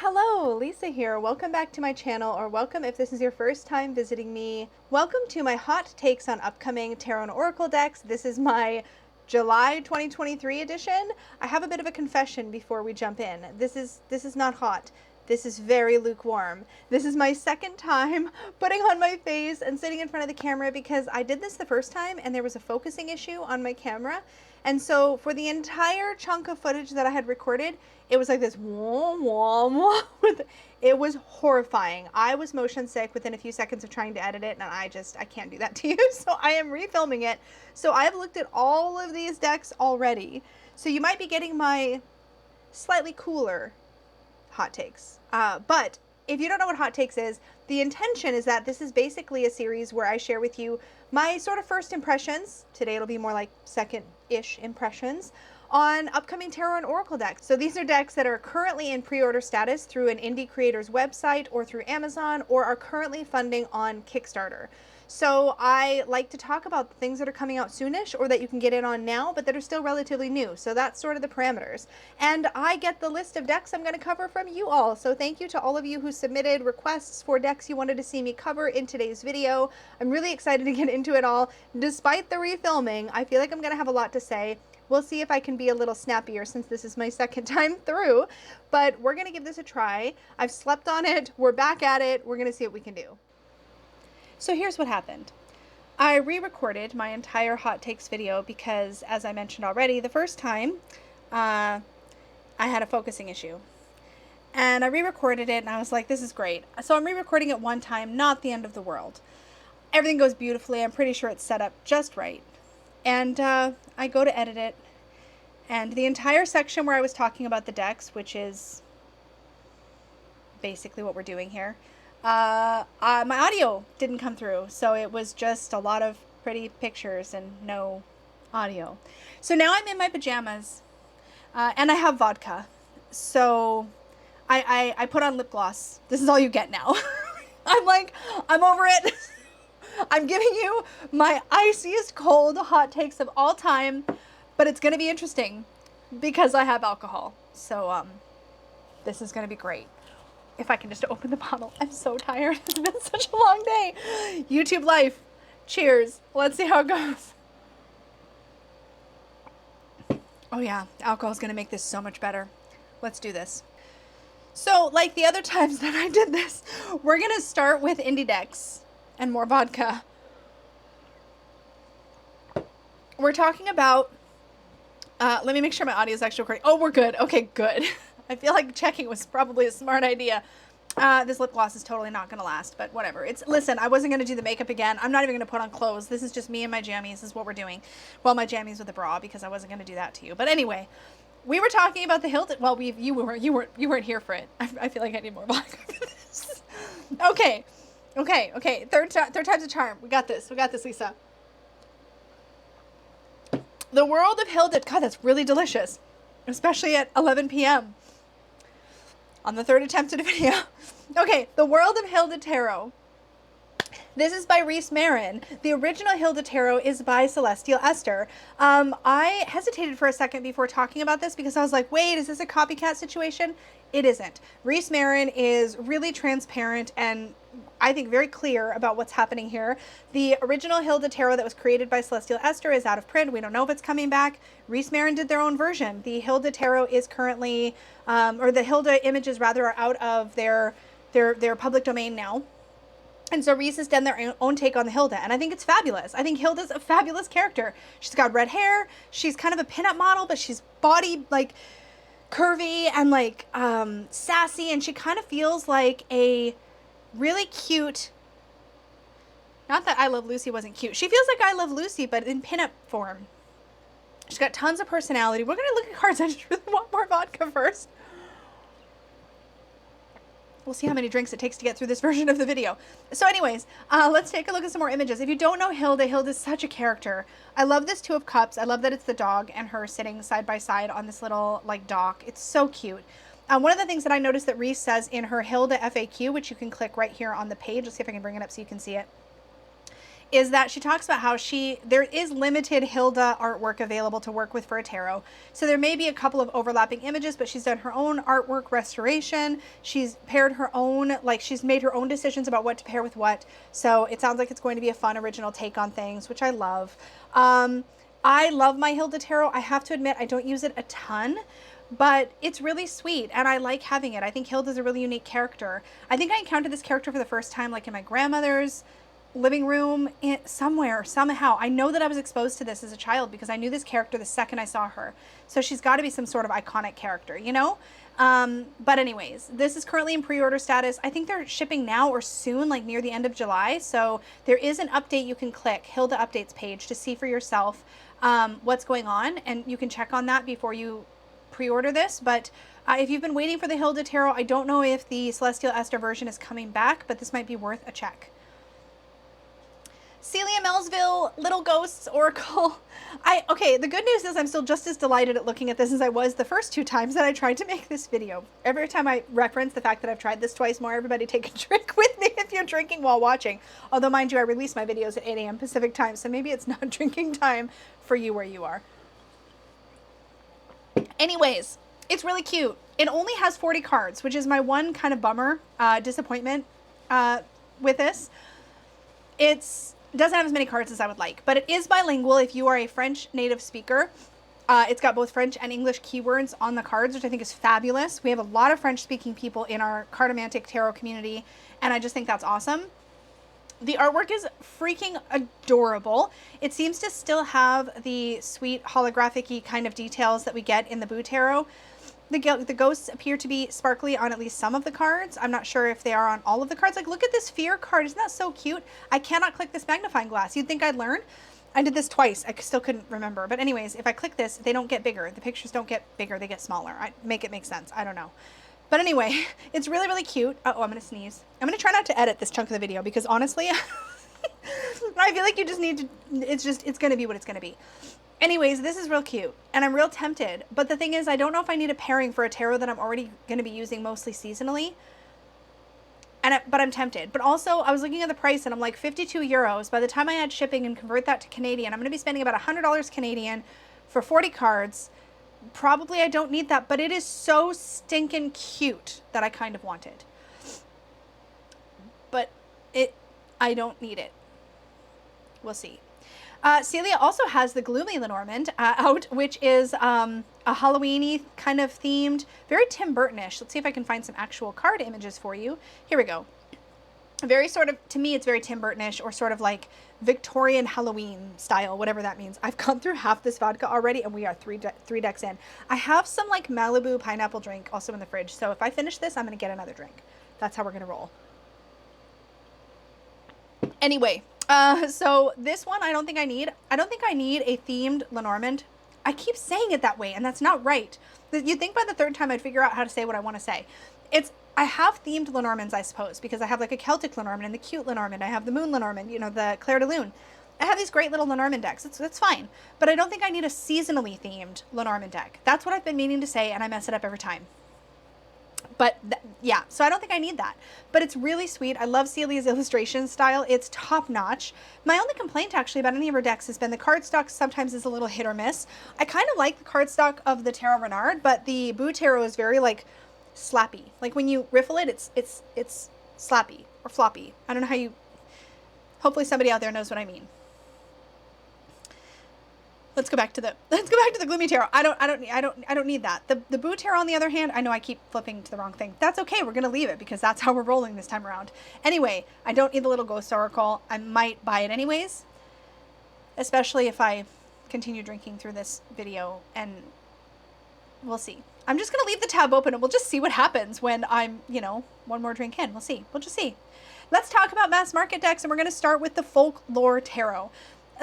Hello, Lisa here. Welcome back to my channel, or welcome if this is your first time visiting me. Welcome to my hot takes on upcoming Tarot and Oracle decks. This is my July 2023 edition. I have a bit of a confession before we jump in. This is not hot. This is very lukewarm. This is my second time putting on my face and sitting in front of the camera because I did this the first time and there was a focusing issue on my camera. And so for the entire chunk of footage that I had recorded, it was like this wah, wah, wah. It was horrifying. I was motion sick within a few seconds of trying to edit it, and I can't do that to you. So I am refilming it. So I have looked at all of these decks already. So you might be getting my slightly cooler hot takes. But if you don't know what hot takes is, the intention is that this is basically a series where I share with you my sort of first impressions. Today it'll be more like second-ish impressions on upcoming Tarot and Oracle decks. So these are decks that are currently in pre-order status through an indie creator's website or through Amazon, or are currently funding on Kickstarter. So I like to talk about the things that are coming out soonish or that you can get in on now, but that are still relatively new. So that's sort of the parameters. And I get the list of decks I'm going to cover from you all. So thank you to all of you who submitted requests for decks you wanted to see me cover in today's video. I'm really excited to get into it all. Despite the refilming, I feel like I'm going to have a lot to say. We'll see if I can be a little snappier since this is my second time through, but we're going to give this a try. I've slept on it. We're back at it. We're going to see what we can do. So here's what happened. I re-recorded my entire hot takes video because, as I mentioned already, the first time I had a focusing issue. And I re-recorded it and I was like, this is great. So I'm re-recording it one time, not the end of the world. Everything goes beautifully. I'm pretty sure it's set up just right. And I go to edit it, and the entire section where I was talking about the decks, which is basically what we're doing here, my audio didn't come through, so it was just a lot of pretty pictures and no audio. So now I'm in my pajamas, and I have vodka, so I put on lip gloss. This is all you get now. I'm over it. I'm giving you my iciest cold hot takes of all time, but it's going to be interesting because I have alcohol. So this is going to be great. If I can just open the bottle. I'm so tired. It's been such a long day. YouTube life. Cheers. Let's see how it goes. Oh yeah, alcohol is going to make this so much better. Let's do this. So like the other times that I did this, we're going to start with indie decks and more vodka. We're talking about, let me make sure my audio is actually recording. Oh, we're good. Okay, good. I feel like checking was probably a smart idea. This lip gloss is totally not going to last, but whatever. Listen, I wasn't going to do the makeup again. I'm not even going to put on clothes. This is just me and my jammies. This is what we're doing. Well, my jammies with a bra, because I wasn't going to do that to you. But anyway, we were talking about the Hilton. Well, you weren't here for it. I feel like I need more vodka for this. Okay. Third time's a charm. We got this, Lisa. The World of Hilda. God, that's really delicious. Especially at 11 p.m. on the third attempt at a video. Okay, The World of Hilda Tarot. This is by Rhys Marin. The original Hilda Tarot is by Celestial Esther. I hesitated for a second before talking about this because I was like, wait, is this a copycat situation? It isn't. Rhys Marin is really transparent and I think very clear about what's happening here. The original Hilda Tarot that was created by Celestial Esther is out of print. We don't know if it's coming back. Rhys Marin did their own version. The Hilda Tarot is currently, or the Hilda images rather, are out of their public domain now. And so Rhys has done their own take on the Hilda, and I think it's fabulous. I think Hilda's a fabulous character. She's got red hair. She's kind of a pinup model, but she's body like curvy and like sassy, and she kind of feels like a really cute. Not that I Love Lucy wasn't cute. She feels like I Love Lucy, but in pinup form. She's got tons of personality. We're gonna look at cards. I just really want more vodka first. We'll see how many drinks it takes to get through this version of the video. So anyways, let's take a look at some more images. If you don't know Hilda, Hilda's such a character. I love this Two of Cups. I love that it's the dog and her sitting side by side on this little like dock. It's so cute. One of the things that I noticed that Rhys says in her Hilda FAQ, which you can click right here on the page. Let's see if I can bring it up so you can see it, is that she talks about how there is limited Hilda artwork available to work with for a tarot. So there may be a couple of overlapping images, but she's done her own artwork restoration. She's paired her own, like she's made her own decisions about what to pair with what. So it sounds like it's going to be a fun original take on things, which I love. I love my Hilda tarot. I have to admit, I don't use it a ton, but it's really sweet and I like having it. I think Hilda's a really unique character. I think I encountered this character for the first time like in my grandmother's living room somewhere, somehow. I know that I was exposed to this as a child because I knew this character the second I saw her. So she's got to be some sort of iconic character, you know? But anyways, this is currently in pre-order status. I think they're shipping now or soon, like near the end of July. So there is an update you can click, Hilda updates page, to see for yourself what's going on. And you can check on that before you pre-order this. But if you've been waiting for the Hilda Tarot, I don't know if the Celestial Esther version is coming back, but this might be worth a check. Celia Melville, Little Ghosts Oracle. Okay, the good news is I'm still just as delighted at looking at this as I was the first 2 times that I tried to make this video. Every time I reference the fact that I've tried this twice more, everybody take a drink with me if you're drinking while watching. Although, mind you, I release my videos at 8 a.m. Pacific time, so maybe it's not drinking time for you where you are. Anyways, it's really cute. It only has 40 cards, which is my one kind of bummer, disappointment with this. It doesn't have as many cards as I would like, but it is bilingual if you are a French native speaker. It's got both French and English keywords on the cards, which I think is fabulous. We have a lot of French-speaking people in our Cartomantic Tarot community, and I just think that's awesome. The artwork is freaking adorable. It seems to still have the sweet holographic-y kind of details that we get in the Boo Tarot. The ghosts appear to be sparkly on at least some of the cards. I'm not sure if they are on all of the cards. Like, look at this fear card. Isn't that so cute? I cannot click this magnifying glass. You'd think I'd learn. I did this twice. I still couldn't remember. But anyways, if I click this, they don't get bigger. The pictures don't get bigger. They get smaller. I make it make sense. I don't know. But anyway, it's really, really cute. Oh, I'm going to sneeze. I'm going to try not to edit this chunk of the video because honestly, I feel like you just need to, it's going to be what it's going to be. Anyways, this is real cute and I'm real tempted. But the thing is, I don't know if I need a pairing for a tarot that I'm already going to be using mostly seasonally. But I'm tempted. But also, I was looking at the price and I'm like, 52 euros. By the time I add shipping and convert that to Canadian, I'm going to be spending about $100 Canadian for 40 cards. Probably I don't need that, but it is so stinking cute that I kind of want it. But I don't need it. We'll see. Celia also has the Gloomy Lenormand out, which is a Halloween-y kind of themed, very Tim Burton-ish. Let's see if I can find some actual card images for you. Here we go. Very sort of, to me, it's very Tim Burton-ish or sort of like Victorian Halloween style, whatever that means. I've gone through half this vodka already and we are three decks in. I have some like Malibu pineapple drink also in the fridge. So if I finish this, I'm going to get another drink. That's how we're going to roll. Anyway. So this one, I don't think I need a themed Lenormand. I keep saying it that way, and that's not right. You'd think by the third time I'd figure out how to say what I want to say. I have themed Lenormands, I suppose, because I have like a Celtic Lenormand and the cute Lenormand. I have the Moon Lenormand, you know, the Claire de Lune. I have these great little Lenormand decks. It's fine. But I don't think I need a seasonally themed Lenormand deck. That's what I've been meaning to say, and I mess it up every time. But yeah, so I don't think I need that. But it's really sweet. I love Celia's illustration style. It's top notch. My only complaint actually about any of her decks has been the cardstock sometimes is a little hit or miss. I kind of like the cardstock of the Tarot Renard, but the Boo Tarot is very like slappy. Like when you riffle it, it's slappy or floppy. I don't know how you, hopefully somebody out there knows what I mean. Let's go back to the Gloomy Tarot. I don't need that. The Boo Tarot, on the other hand, I know I keep flipping to the wrong thing. That's okay. We're gonna leave it because that's how we're rolling this time around. Anyway, I don't need the Little Ghost Oracle. I might buy it anyways, especially if I continue drinking through this video, and we'll see. I'm just gonna leave the tab open and we'll just see what happens when I'm, you know, one more drink in. We'll see. We'll just see. Let's talk about mass market decks, and we're gonna start with the Folklore Tarot.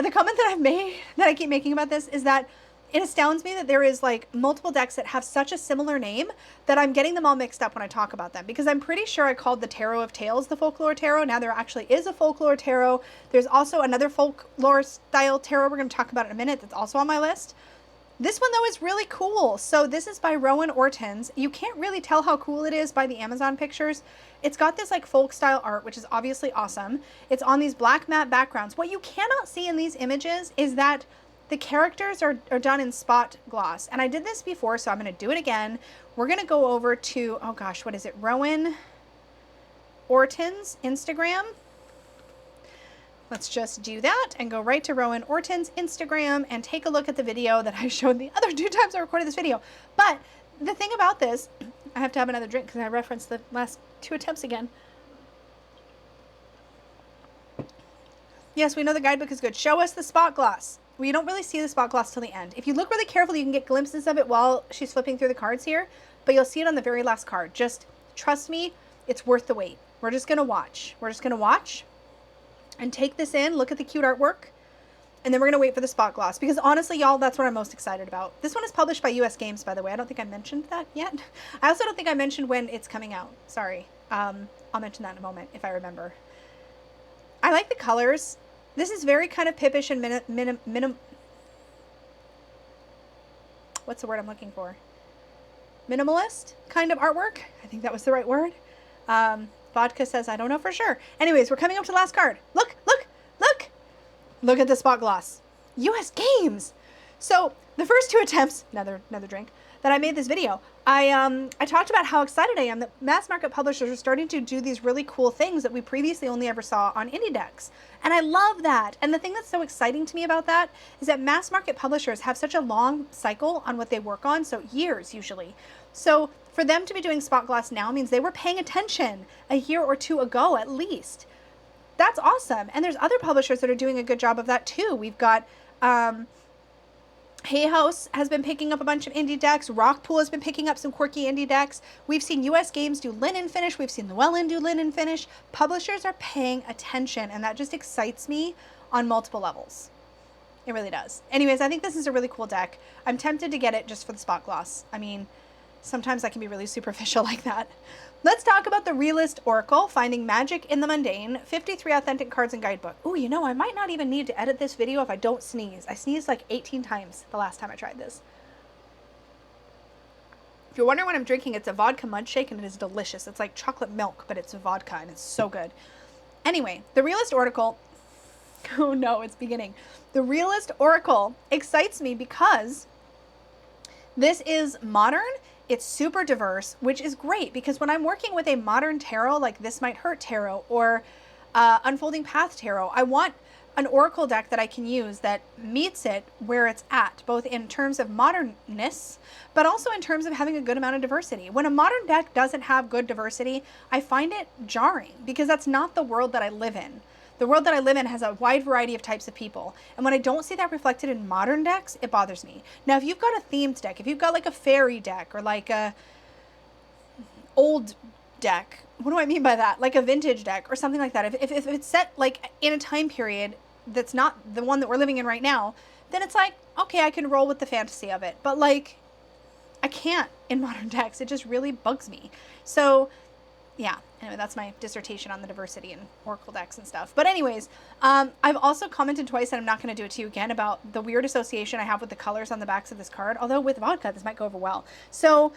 The comment that I've made, that I keep making about this, is that it astounds me that there is like multiple decks that have such a similar name that I'm getting them all mixed up when I talk about them, because I'm pretty sure I called the Tarot of Tales the Folklore Tarot. Now there actually is a Folklore Tarot. There's also another folklore style tarot we're going to talk about in a minute that's also on my list. This one though is really cool. So this is by Rowan Ortons. You can't really tell how cool it is by the Amazon pictures. It's got this like folk style art, which is obviously awesome. It's on these black matte backgrounds. What you cannot see in these images is that the characters are done in spot gloss. And I did this before, so I'm going to do it again. We're going to go over to, oh gosh, what is it? Rowan Orton's Instagram. Let's just do that and go right to Rowan Orton's Instagram and take a look at the video that I showed the other 2 times I recorded this video. But the thing about this, I have to have another drink because I referenced the last 2 attempts again. Yes, we know the guidebook is good. Show us the spot gloss. We don't really see the spot gloss till the end. If you look really carefully, you can get glimpses of it while she's flipping through the cards here, but you'll see it on the very last card. Just trust me, it's worth the wait. We're just going to watch. We're just going to watch and take this in, look at the cute artwork, and then we're going to wait for the spot gloss, because honestly, y'all, that's what I'm most excited about. This one is published by US Games, by the way. I don't think I mentioned that yet. I also don't think I mentioned when it's coming out. Sorry. I'll mention that in a moment if I remember. I like the colors. This is very kind of Pippish and what's the word I'm looking for? Minimalist kind of artwork. I think that was the right word. Vodka says, I don't know for sure. Anyways, we're coming up to the last card. Look, look, look. Look at the spot gloss. US Games. So the first 2 attempts, another drink, that I made this video, I talked about how excited I am that mass market publishers are starting to do these really cool things that we previously only ever saw on indie decks. And I love that. And the thing that's so exciting to me about that is that mass market publishers have such a long cycle on what they work on, so years usually. So for them to be doing spot gloss now means they were paying attention a year or 2 ago at least. That's awesome. And there's other publishers that are doing a good job of that too. We've got Hay House has been picking up a bunch of indie decks. Rockpool has been picking up some quirky indie decks. We've seen US Games do linen finish. We've seen Llewellyn do linen finish. Publishers are paying attention, and that just excites me on multiple levels. It really does. Anyways, I think this is a really cool deck. I'm tempted to get it just for the spot gloss. I mean, sometimes I can be really superficial like that. Let's talk about the Realist Oracle, Finding Magic in the Mundane, 53 Authentic Cards and Guidebook. Ooh, you know, I might not even need to edit this video if I don't sneeze. I sneezed like 18 times the last time I tried this. If you're wondering what I'm drinking, it's a vodka mud shake, and it is delicious. It's like chocolate milk, but it's vodka, and it's so good. Anyway, the Realist Oracle, oh no, it's beginning. The Realist Oracle excites me because this is modern. It's super diverse, which is great because when I'm working with a modern tarot like This Might Hurt Tarot or Unfolding Path Tarot, I want an oracle deck that I can use that meets it where it's at, both in terms of modernness, but also in terms of having a good amount of diversity. When a modern deck doesn't have good diversity, I find it jarring because that's not the world that I live in. The world that I live in has a wide variety of types of people. And when I don't see that reflected in modern decks, it bothers me. Now, if you've got a themed deck, if you've got like a fairy deck or like a old deck, what do I mean by that? Like a vintage deck or something like that. If it's set like in a time period that's not the one that we're living in right now, then it's like, okay, I can roll with the fantasy of it. But like, I can't in modern decks. It just really bugs me. So yeah, anyway, that's my dissertation on the diversity in oracle decks and stuff. But anyways, I've also commented twice, and I'm not going to do it to you again, about the weird association I have with the colors on the backs of this card. Although with vodka, this might go over well. So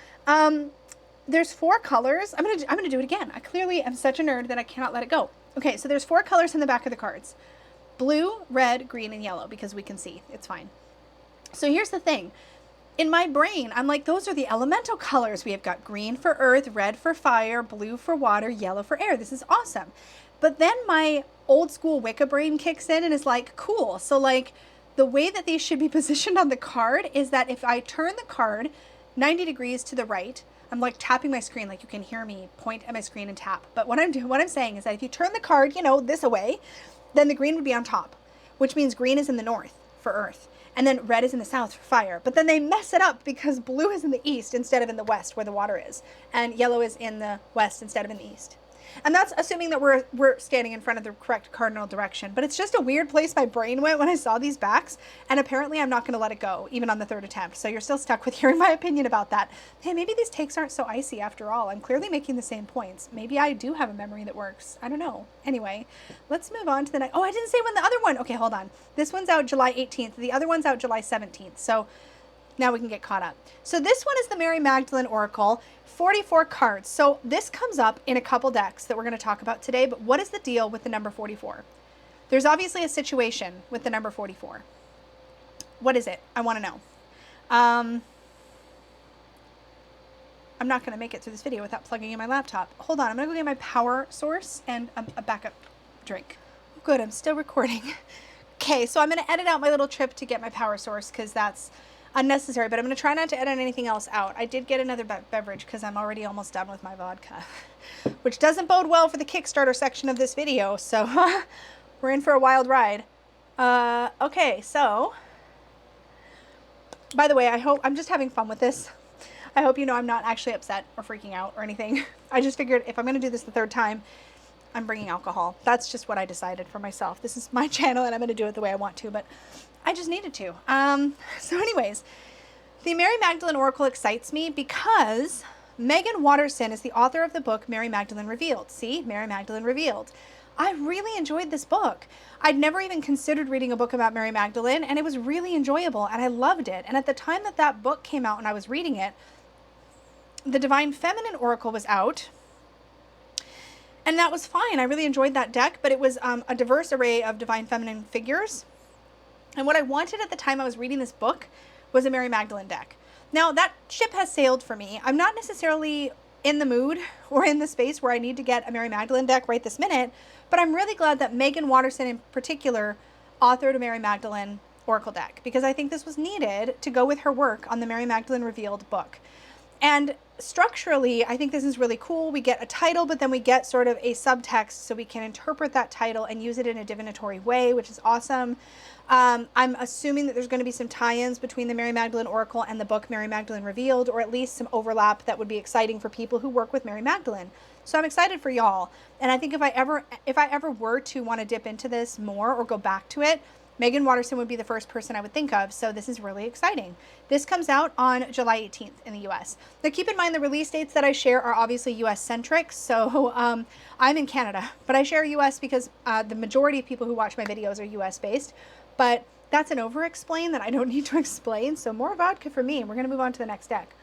there's 4 colors. I'm gonna do it again. I clearly am such a nerd that I cannot let it go. Okay, so there's 4 colors in the back of the cards: blue, red, green, and yellow, because we can see. It's fine. So here's the thing. In my brain, I'm like, those are the elemental colors. We have got green for earth, red for fire, blue for water, yellow for air. This is awesome. But then my old school Wicca brain kicks in and is like, cool. So like the way that these should be positioned on the card is that if I turn the card 90 degrees to the right, I'm like tapping my screen, like you can hear me point at my screen and tap. But what I'm saying is that if you turn the card, you know, this away, then the green would be on top, which means green is in the north for earth. And then red is in the south for fire. But then they mess it up because blue is in the east instead of in the west where the water is. And yellow is in the west instead of in the east. And that's assuming that we're standing in front of the correct cardinal direction. But it's just a weird place my brain went when I saw these backs. And apparently I'm not going to let it go, even on the 3rd attempt. So you're still stuck with hearing my opinion about that. Hey, maybe these takes aren't so icy after all. I'm clearly making the same points. Maybe I do have a memory that works. I don't know. Anyway, let's move on to the next. Oh, I didn't say when the other one. Okay, hold on. This one's out July 18th. The other one's out July 17th. So now we can get caught up. So this one is the Mary Magdalene Oracle, 44 cards. So this comes up in a couple decks that we're going to talk about today, but what is the deal with the number 44? There's obviously a situation with the number 44. What is it? I want to know. I'm not going to make it through this video without plugging in my laptop. Hold on, I'm going to go get my power source and a backup drink. Good, I'm still recording. Okay, so I'm going to edit out my little trip to get my power source because that's unnecessary, but I'm going to try not to edit anything else out. I did get another beverage because I'm already almost done with my vodka, which doesn't bode well for the Kickstarter section of this video, so we're in for a wild ride. Okay, so, by the way, I'm just having fun with this. I hope you know I'm not actually upset or freaking out or anything. I just figured if I'm going to do this the third time, I'm bringing alcohol. That's just what I decided for myself. This is my channel and I'm going to do it the way I want to, but I just needed to. So anyways, the Mary Magdalene Oracle excites me because Megan Watterson is the author of the book Mary Magdalene Revealed. See, Mary Magdalene Revealed. I really enjoyed this book. I'd never even considered reading a book about Mary Magdalene, and it was really enjoyable and I loved it. And at the time that that book came out and I was reading it, the Divine Feminine Oracle was out. And that was fine. I really enjoyed that deck, but it was a diverse array of Divine Feminine figures. And what I wanted at the time I was reading this book was a Mary Magdalene deck. Now, that ship has sailed for me. I'm not necessarily in the mood or in the space where I need to get a Mary Magdalene deck right this minute, but I'm really glad that Megan Watterson in particular authored a Mary Magdalene Oracle deck because I think this was needed to go with her work on the Mary Magdalene Revealed book. And structurally, I think this is really cool. We get a title, but then we get sort of a subtext so we can interpret that title and use it in a divinatory way, which is awesome. I'm assuming that there's going to be some tie-ins between the Mary Magdalene Oracle and the book Mary Magdalene Revealed, or at least some overlap that would be exciting for people who work with Mary Magdalene. So I'm excited for y'all. And I think if I ever were to want to dip into this more or go back to it, Megan Watterson would be the first person I would think of, so this is really exciting. This comes out on July 18th in the US. Now keep in mind the release dates that I share are obviously US-centric, so I'm in Canada, but I share US because the majority of people who watch my videos are US-based, but that's an over-explain that I don't need to explain, so more vodka for me, and we're going to move on to the next deck.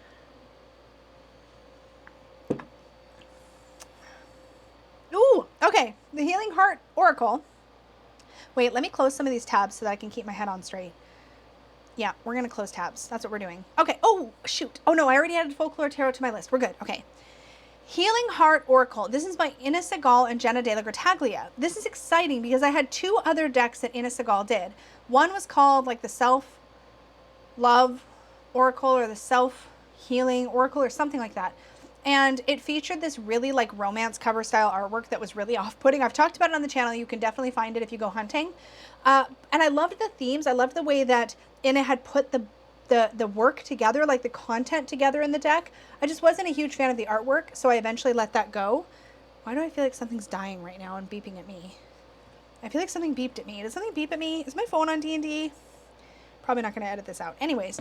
Ooh, okay, the Healing Heart Oracle. Wait, let me close some of these tabs so that I can keep my head on straight. Yeah, we're going to close tabs. That's what we're doing. Okay. Oh, shoot. Oh, no, I already added Folklore Tarot to my list. We're good. Okay. Healing Heart Oracle. This is by Ina Segal and Jenna De La Grataglia. This is exciting because I had two other decks that Ina Segal did. One was called like the Self-Love Oracle or the Self-Healing Oracle or something like that. And it featured this really like romance cover style artwork that was really off-putting. I've talked about it on the channel. You can definitely find it if you go hunting. And I loved the themes. I loved the way that Ina had put the work together, like the content together in the deck. I just wasn't a huge fan of the artwork, so I eventually let that go. Why do I feel like something's dying right now and beeping at me? I feel like something beeped at me. Does something beep at me? Is my phone on D&D? Probably not going to edit this out. Anyways.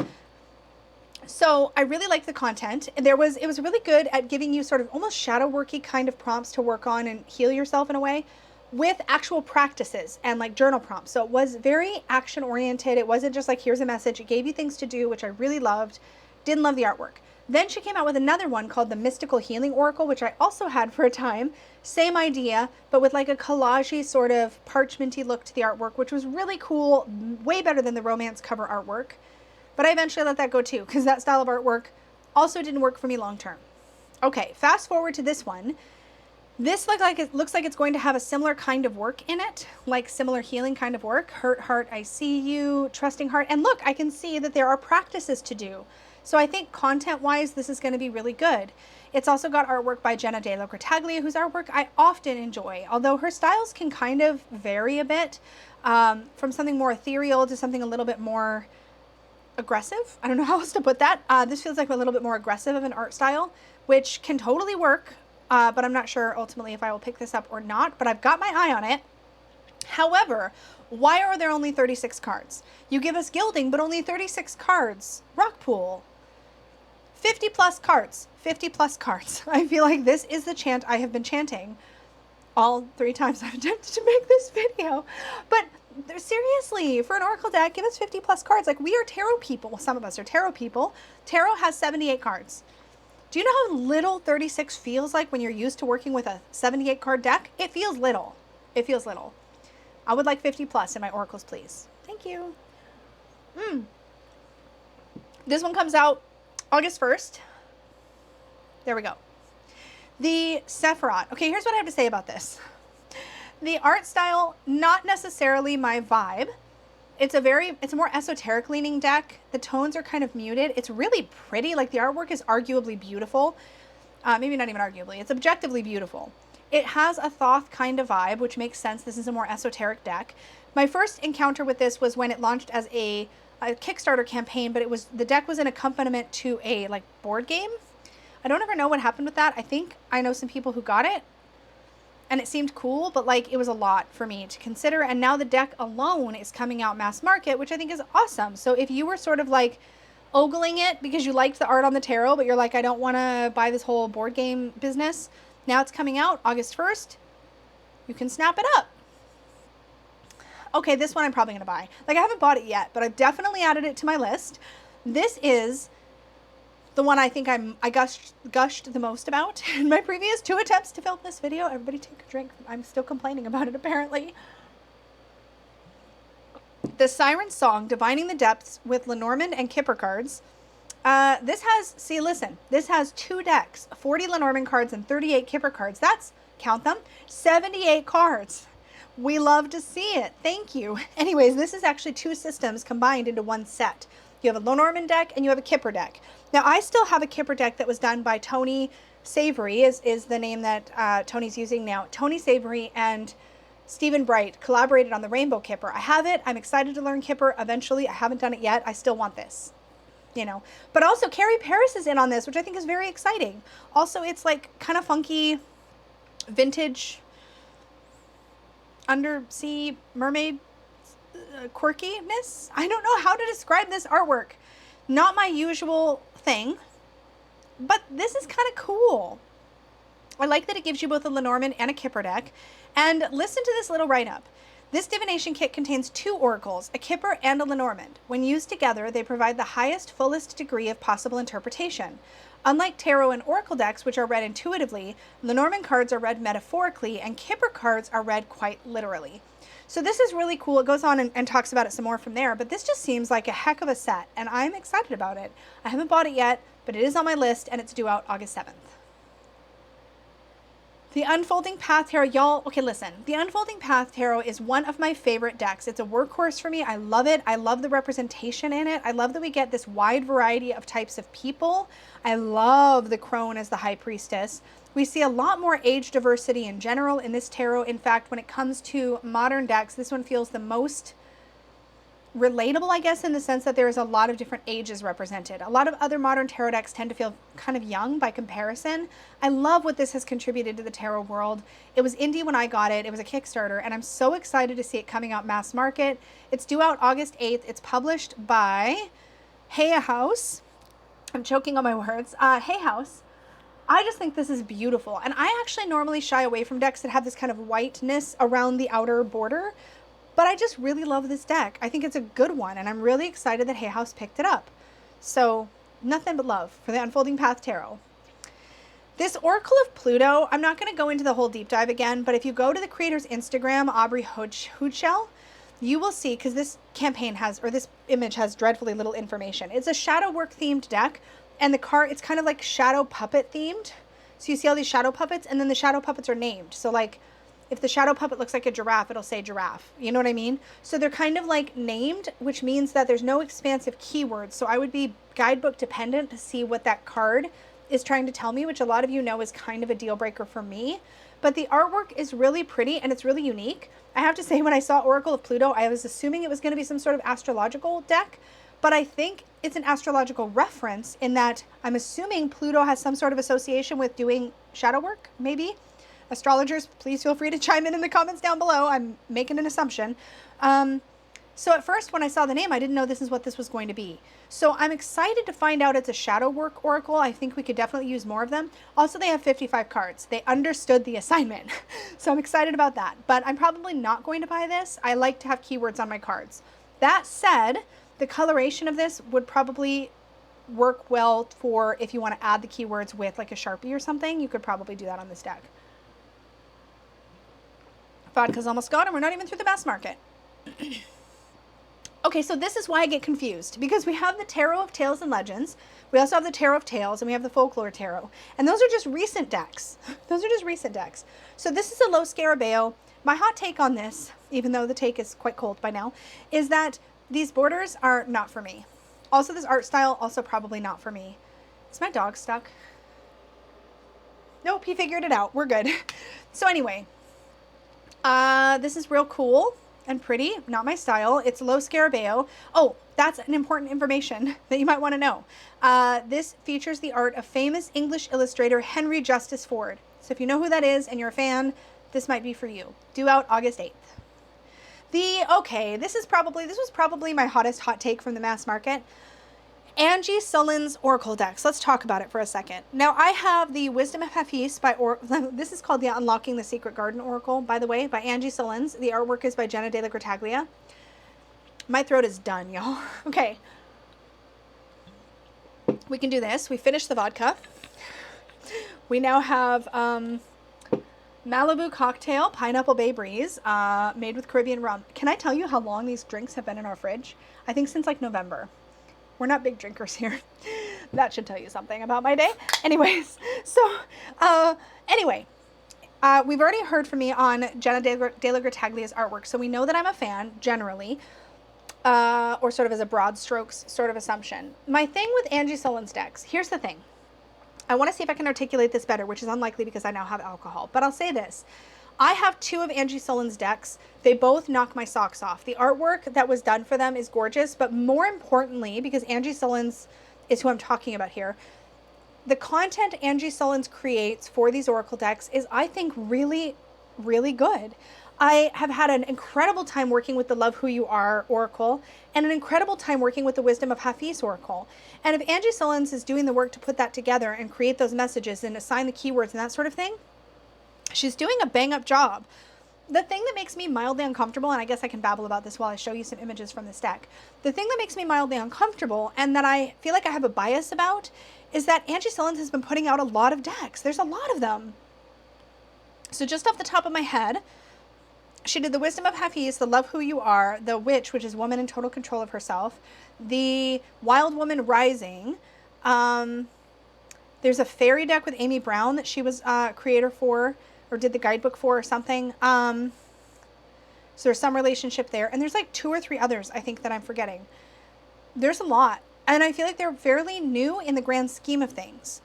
So I really liked the content. It was really good at giving you sort of almost shadow worky kind of prompts to work on and heal yourself in a way with actual practices and like journal prompts. So it was very action oriented. It wasn't just like, here's a message. It gave you things to do, which I really loved. Didn't love the artwork. Then she came out with another one called the Mystical Healing Oracle, which I also had for a time. Same idea, but with like a collagey sort of parchmenty look to the artwork, which was really cool. Way better than the romance cover artwork. But I eventually let that go too, because that style of artwork also didn't work for me long term. Okay, fast forward to this one. This looks like it's going to have a similar kind of work in it, like similar healing kind of work. Hurt Heart, I See You, Trusting Heart. And look, I can see that there are practices to do. So I think content-wise, this is going to be really good. It's also got artwork by Jenna De La Grataglia, whose artwork I often enjoy, although her styles can kind of vary a bit from something more ethereal to something a little bit more aggressive. I don't know how else to put that. This feels like a little bit more aggressive of an art style, which can totally work, but I'm not sure ultimately if I will pick this up or not, but I've got my eye on it. However, why are there only 36 cards? You give us gilding, but only 36 cards. Rock pool. 50 plus cards. 50 plus cards. I feel like this is the chant I have been chanting all 3 times I've attempted to make this video. But Seriously, for an Oracle deck, give us 50 plus cards. Like, we are tarot people. Some of us are tarot people. Tarot has 78 cards. Do you know how little 36 feels like when you're used to working with a 78 card deck? It feels little. It feels little. I would like 50 plus in my Oracles, please. Thank you. This one comes out August 1st. There we go. The Sephiroth. Okay, here's what I have to say about this. The art style, not necessarily my vibe. It's a more esoteric leaning deck. The tones are kind of muted. It's really pretty. Like, the artwork is arguably beautiful. Maybe not even arguably. It's objectively beautiful. It has a Thoth kind of vibe, which makes sense. This is a more esoteric deck. My first encounter with this was when it launched as a Kickstarter campaign, but the deck was an accompaniment to a like board game. I don't ever know what happened with that. I think I know some people who got it, and it seemed cool, but like it was a lot for me to consider. And now the deck alone is coming out mass market, which I think is awesome. So if you were sort of like ogling it because you liked the art on the tarot, but you're like, I don't want to buy this whole board game business, now it's coming out August 1st. You can snap it up. Okay, this one I'm probably going to buy. Like, I haven't bought it yet, but I've definitely added it to my list. This is the one I think I gushed the most about in my previous 2 attempts to film this video. Everybody take a drink. I'm still complaining about it, apparently. The Siren Song, Divining the Depths with Lenormand and Kipper cards. This has 2 decks, 40 Lenormand cards and 38 Kipper cards. That's, count them, 78 cards. We love to see it. Thank you. Anyways, this is actually 2 systems combined into one set. You have a Lenormand deck and you have a Kipper deck. Now, I still have a Kipper deck that was done by Tony Savory, is the name that Tony's using now. Tony Savory and Stephen Bright collaborated on the Rainbow Kipper. I have it. I'm excited to learn Kipper eventually. I haven't done it yet. I still want this, you know. But also, Carrie Paris is in on this, which I think is very exciting. Also, it's like kind of funky, vintage, undersea mermaid quirkiness. I don't know how to describe this artwork. Not my usual thing, but this is kind of cool. I like that it gives you both a Lenormand and a Kipper deck. And listen to this little write-up. This divination kit contains 2 oracles, a Kipper and a Lenormand. When used together, they provide the highest, fullest degree of possible interpretation. Unlike tarot and oracle decks, which are read intuitively, Lenormand cards are read metaphorically, and Kipper cards are read quite literally. So this is really cool. It goes on and talks about it some more from there, but this just seems like a heck of a set, and I'm excited about it. I haven't bought it yet, but it is on my list, and it's due out August 7th. The Unfolding Path Tarot, y'all, okay, listen. The Unfolding Path Tarot is one of my favorite decks. It's a workhorse for me. I love it. I love the representation in it. I love that we get this wide variety of types of people. I love the crone as the high priestess. We see a lot more age diversity in general in this tarot. In fact, when it comes to modern decks, this one feels the most relatable, I guess, in the sense that there is a lot of different ages represented. A lot of other modern tarot decks tend to feel kind of young by comparison. I love what this has contributed to the tarot world. It was indie when I got it. It was a Kickstarter, and I'm so excited to see it coming out mass market. It's due out August 8th. It's published by Hay House. I'm choking on my words. Hay House. I just think this is beautiful. And I actually normally shy away from decks that have this kind of whiteness around the outer border. But I just really love this deck. I think it's a good one, and I'm really excited that Hay House picked it up. So, nothing but love for the Unfolding Path Tarot. This Oracle of Pluto, I'm not going to go into the whole deep dive again, but if you go to the creator's Instagram, Aubrey Hoodshell, you will see, because this campaign has, or this image has dreadfully little information. It's a shadow work themed deck, and the card, it's kind of like shadow puppet themed. So you see all these shadow puppets, and then the shadow puppets are named. So like, if the shadow puppet looks like a giraffe, it'll say giraffe. You know what I mean? So they're kind of like named, which means that there's no expansive keywords. So I would be guidebook dependent to see what that card is trying to tell me, which a lot of you know is kind of a deal breaker for me. But the artwork is really pretty and it's really unique. I have to say, when I saw Oracle of Pluto, I was assuming it was going to be some sort of astrological deck, but I think it's an astrological reference in that I'm assuming Pluto has some sort of association with doing shadow work, maybe. Astrologers, please feel free to chime in the comments down below. I'm making an assumption. So at first when I saw the name, I didn't know this is what this was going to be. So I'm excited to find out it's a shadow work oracle. I think we could definitely use more of them. Also, they have 55 cards. They understood the assignment. So I'm excited about that. But I'm probably not going to buy this. I like to have keywords on my cards. That said, the coloration of this would probably work well for if you want to add the keywords with like a Sharpie or something. You could probably do that on this deck. Vodka's almost gone and we're not even through the mass market. Okay, so this is why I get confused, because we have the Tarot of Tales and Legends, we also have the Tarot of Tales, and we have the Folklore Tarot, and those are just recent decks. Those are just recent decks. So this is a low Scarabeo. My hot take on this, even though the take is quite cold by now, is that these borders are not for me. Also, this art style, also probably not for me. Is my dog stuck? Nope, he figured it out. We're good. So anyway, this is real cool and pretty, not my style. It's low Scarabeo. Oh, that's an important information that you might want to know. This features the art of famous English illustrator Henry Justice Ford. So if you know who that is and you're a fan, this might be for you. Due out August 8th. This was probably my hottest hot take from the mass market. Angie Sullen's Oracle decks. Let's talk about it for a second. Now, I have the Wisdom of Hafiz this is called the Unlocking the Secret Garden Oracle, by the way, by Angie Sullen's. The artwork is by Jenna De La Grataglia. My throat is done, y'all. Okay. We can do this. We finished the vodka. We now have Malibu Cocktail, Pineapple Bay Breeze, made with Caribbean rum. Can I tell you how long these drinks have been in our fridge? I think since like November. We're not big drinkers here. That should tell you something about my day. Anyways, so we've already heard from me on Jenna De La Grataglia's artwork, so we know that I'm a fan, generally, or sort of as a broad strokes sort of assumption. My thing with Angie Sullen's decks, here's the thing. I want to see if I can articulate this better, which is unlikely because I now have alcohol, but I'll say this. I have 2 of Angie Sullen's decks. They both knock my socks off. The artwork that was done for them is gorgeous, but more importantly, because Angie Sullen's is who I'm talking about here, the content Angie Sullen's creates for these Oracle decks is, I think, really, really good. I have had an incredible time working with the Love Who You Are Oracle and an incredible time working with the Wisdom of Hafiz Oracle. And if Angie Sullen's is doing the work to put that together and create those messages and assign the keywords and that sort of thing, she's doing a bang-up job. The thing that makes me mildly uncomfortable, and I guess I can babble about this while I show you some images from this deck. The thing that makes me mildly uncomfortable and that I feel like I have a bias about is that Angie Sullen's has been putting out a lot of decks. There's a lot of them. So just off the top of my head, she did the Wisdom of Hafiz, the Love Who You Are, the Witch, which is woman in total control of herself, the Wild Woman Rising. There's a fairy deck with Amy Brown that she was creator for, or did the guidebook for or something. So there's some relationship there. And there's like 2 or 3 others, I think, that I'm forgetting. There's a lot. And I feel like they're fairly new in the grand scheme of things.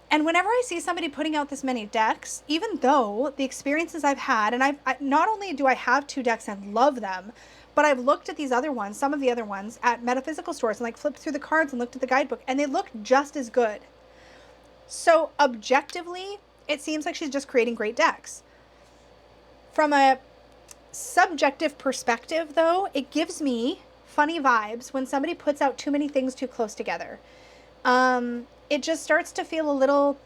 And whenever I see somebody putting out this many decks, even though the experiences I've had, and I not only do I have 2 decks and love them, but I've looked at these other ones, some of the other ones, at metaphysical stores and like flipped through the cards and looked at the guidebook, and they look just as good. So objectively, it seems like she's just creating great decks. From a subjective perspective, though, it gives me funny vibes when somebody puts out too many things too close together. It just starts to feel a little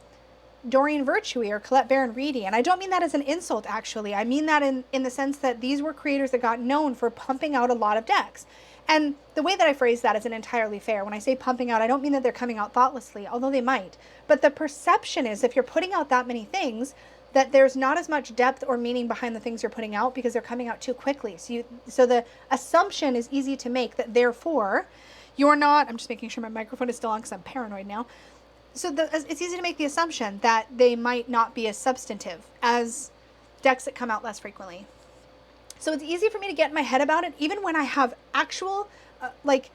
Doreen Virtue or Colette Baron Reedy. And I don't mean that as an insult, actually. I mean that in the sense that these were creators that got known for pumping out a lot of decks. And the way that I phrase that isn't entirely fair. When I say pumping out, I don't mean that they're coming out thoughtlessly, although they might. But the perception is, if you're putting out that many things, that there's not as much depth or meaning behind the things you're putting out because they're coming out too quickly. So the assumption is easy to make that therefore you're not, I'm just making sure my microphone is still on because I'm paranoid now. So it's easy to make the assumption that they might not be as substantive as decks that come out less frequently. So it's easy for me to get in my head about it, even when I have actual, like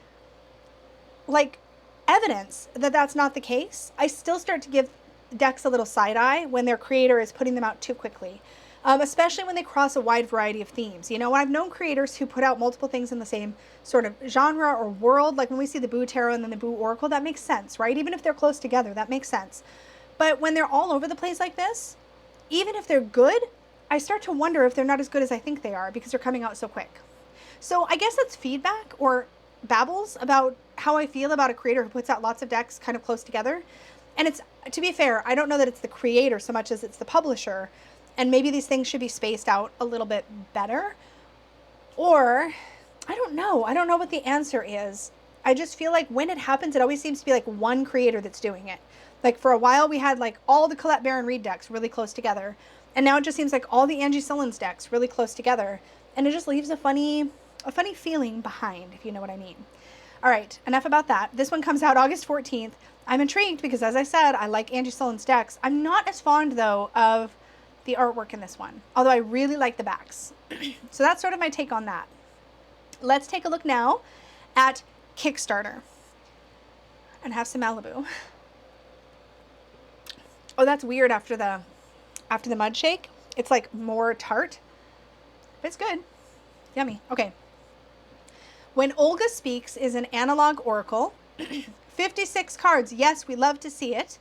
evidence that that's not the case. I still start to give decks a little side eye when their creator is putting them out too quickly, especially when they cross a wide variety of themes. You know, I've known creators who put out multiple things in the same sort of genre or world. Like when we see the Boo Tarot and then the Boo Oracle, that makes sense, right? Even if they're close together, that makes sense. But when they're all over the place like this, even if they're good, I start to wonder if they're not as good as I think they are because they're coming out so quick. So I guess that's feedback or babbles about how I feel about a creator who puts out lots of decks kind of close together. And it's, to be fair, I don't know that it's the creator so much as it's the publisher. And maybe these things should be spaced out a little bit better. Or, I don't know. I don't know what the answer is. I just feel like when it happens, it always seems to be like one creator that's doing it. Like for a while we had like all the Colette Baron Reed decks really close together. And now it just seems like all the Angie Sillins decks really close together. And it just leaves a funny feeling behind, if you know what I mean. All right, enough about that. This one comes out August 14th. I'm intrigued because, as I said, I like Angie Sillins decks. I'm not as fond, though, of the artwork in this one, although I really like the backs. So that's sort of my take on that. Let's take a look now at Kickstarter and have some Malibu. Oh, that's weird after the mud shake. It's like more tart, but it's good. Yummy. Okay. When Olga Speaks is an analog oracle. 56 cards. Yes, we love to see it.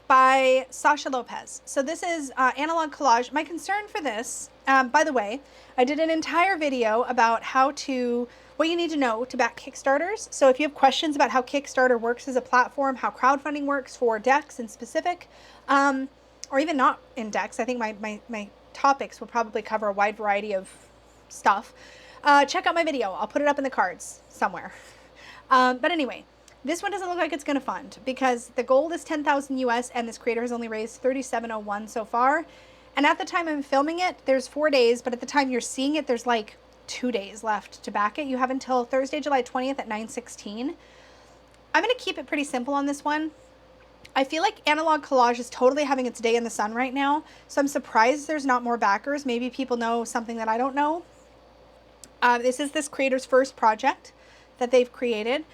By Sasha Lopez. So this is analog collage. My concern for this, by the way, I did an entire video about what you need to know to back Kickstarters. So if you have questions about how Kickstarter works as a platform, how crowdfunding works for decks in specific, or even not in decks, I think my topics will probably cover a wide variety of stuff. Check out my video. I'll put it up in the cards somewhere. But anyway, this one doesn't look like it's going to fund because the goal is 10,000 US and this creator has only raised 3,701 so far. And at the time I'm filming it, there's 4 days, but at the time you're seeing it, there's like 2 days left to back it. You have until Thursday, July 20th at 9:16. I'm going to keep it pretty simple on this one. I feel like analog collage is totally having its day in the sun right now. So I'm surprised there's not more backers. Maybe people know something that I don't know. This is this creator's first project that they've created.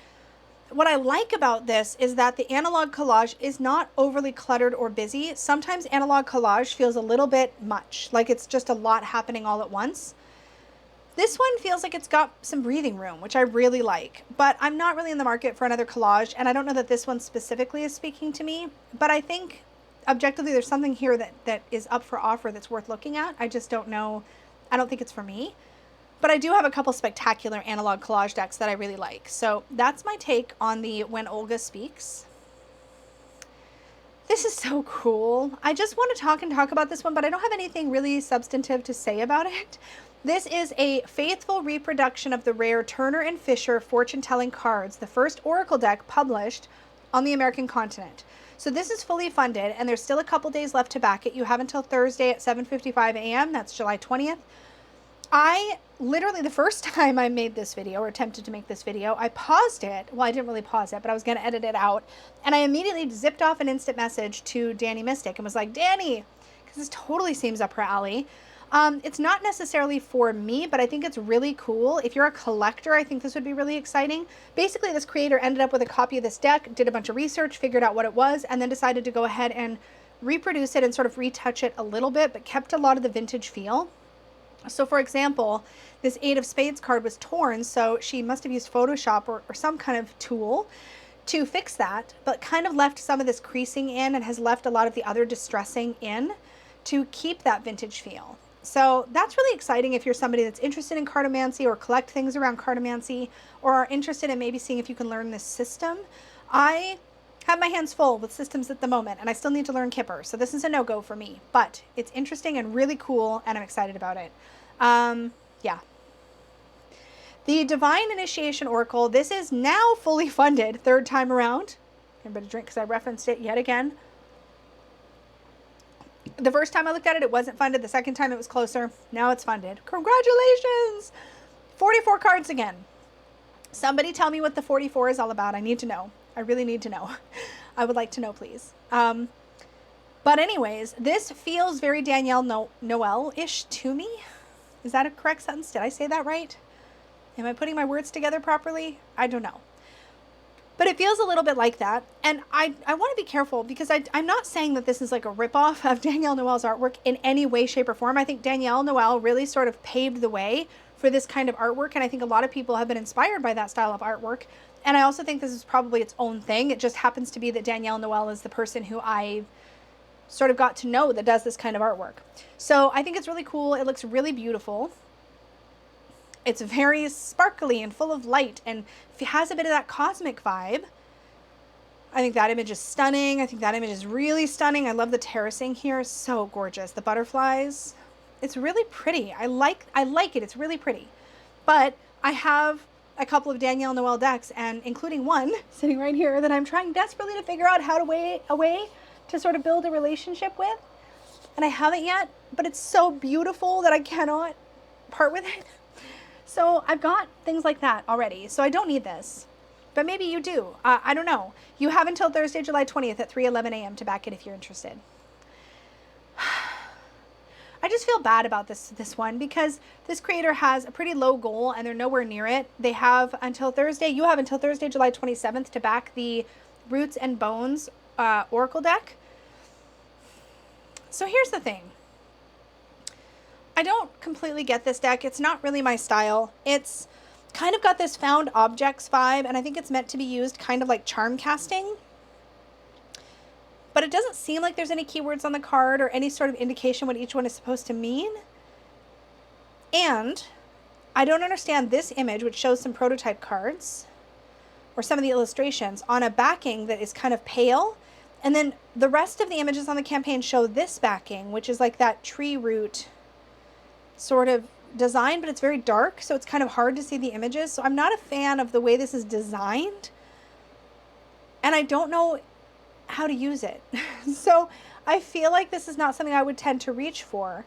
What I like about this is that the analog collage is not overly cluttered or busy. Sometimes analog collage feels a little bit much, like it's just a lot happening all at once. This one feels like it's got some breathing room, which I really like, but I'm not really in the market for another collage, and I don't know that this one specifically is speaking to me, but I think objectively there's something here that is up for offer that's worth looking at. I just don't know. I don't think it's for me. But I do have a couple spectacular analog collage decks that I really like. So that's my take on the When Olga Speaks. This is so cool. I just want to talk about this one, but I don't have anything really substantive to say about it. This is a faithful reproduction of the rare Turner and Fisher fortune-telling cards, the first Oracle deck published on the American continent. So this is fully funded, and there's still a couple days left to back it. You have until Thursday at 7:55 a.m. That's July 20th. I literally, the first time I made this video or attempted to make this video, I paused it. Well, I didn't really pause it, but I was going to edit it out. And I immediately zipped off an instant message to Danny Mystic and was like, Danny, because this totally seems up her alley. It's not necessarily for me, but I think it's really cool. If you're a collector, I think this would be really exciting. Basically, this creator ended up with a copy of this deck, did a bunch of research, figured out what it was, and then decided to go ahead and reproduce it and sort of retouch it a little bit, but kept a lot of the vintage feel. So for example, this 8 of Spades card was torn, so she must have used Photoshop or some kind of tool to fix that, but kind of left some of this creasing in and has left a lot of the other distressing in to keep that vintage feel. So that's really exciting if you're somebody that's interested in cartomancy or collect things around cartomancy or are interested in maybe seeing if you can learn this system. I have my hands full with systems at the moment, and I still need to learn Kipper, so this is a no-go for me, but it's interesting and really cool, and I'm excited about it. Yeah. The Divine Initiation Oracle, this is now fully funded, third time around. Everybody drink because I referenced it yet again. The first time I looked at it, it wasn't funded. The second time it was closer. Now it's funded. Congratulations! 44 cards again. Somebody tell me what the 44 is all about. I need to know. I really need to know. I would like to know, please. But anyways, this feels very Danielle Noel-ish to me. Is that a correct sentence? Did I say that right? Am I putting my words together properly? I don't know. But it feels a little bit like that. And I want to be careful because I'm not saying that this is like a ripoff of Danielle Noel's artwork in any way, shape, or form. I think Danielle Noel really sort of paved the way for this kind of artwork. And I think a lot of people have been inspired by that style of artwork. And I also think this is probably its own thing. It just happens to be that Danielle Noel is the person who I sort of got to know that does this kind of artwork. So I think it's really cool. It looks really beautiful. It's very sparkly and full of light, and it has a bit of that cosmic vibe. I think that image is stunning. I think that image is really stunning. I love the terracing here. So gorgeous. The butterflies. It's really pretty. I like it. It's really pretty. But I have a couple of Danielle Noel decks, and including one sitting right here that I'm trying desperately to figure out how to a way to sort of build a relationship with. And I haven't yet, but it's so beautiful that I cannot part with it. So I've got things like that already. So I don't need this. But maybe you do. I don't know. You have until Thursday, July 20th at 3:11 a.m. to back it if you're interested. I just feel bad about this one because this creator has a pretty low goal and they're nowhere near it. They have until Thursday. You have until Thursday, July 27th to back the Roots and Bones Oracle deck. So here's the thing. I don't completely get this deck. It's not really my style. It's kind of got this found objects vibe, and I think it's meant to be used kind of like charm casting. But it doesn't seem like there's any keywords on the card or any sort of indication what each one is supposed to mean. And I don't understand this image, which shows some prototype cards or some of the illustrations on a backing that is kind of pale. And then the rest of the images on the campaign show this backing, which is like that tree root sort of design, but it's very dark, so it's kind of hard to see the images. So I'm not a fan of the way this is designed, and I don't know how to use it. So I feel like this is not something I would tend to reach for.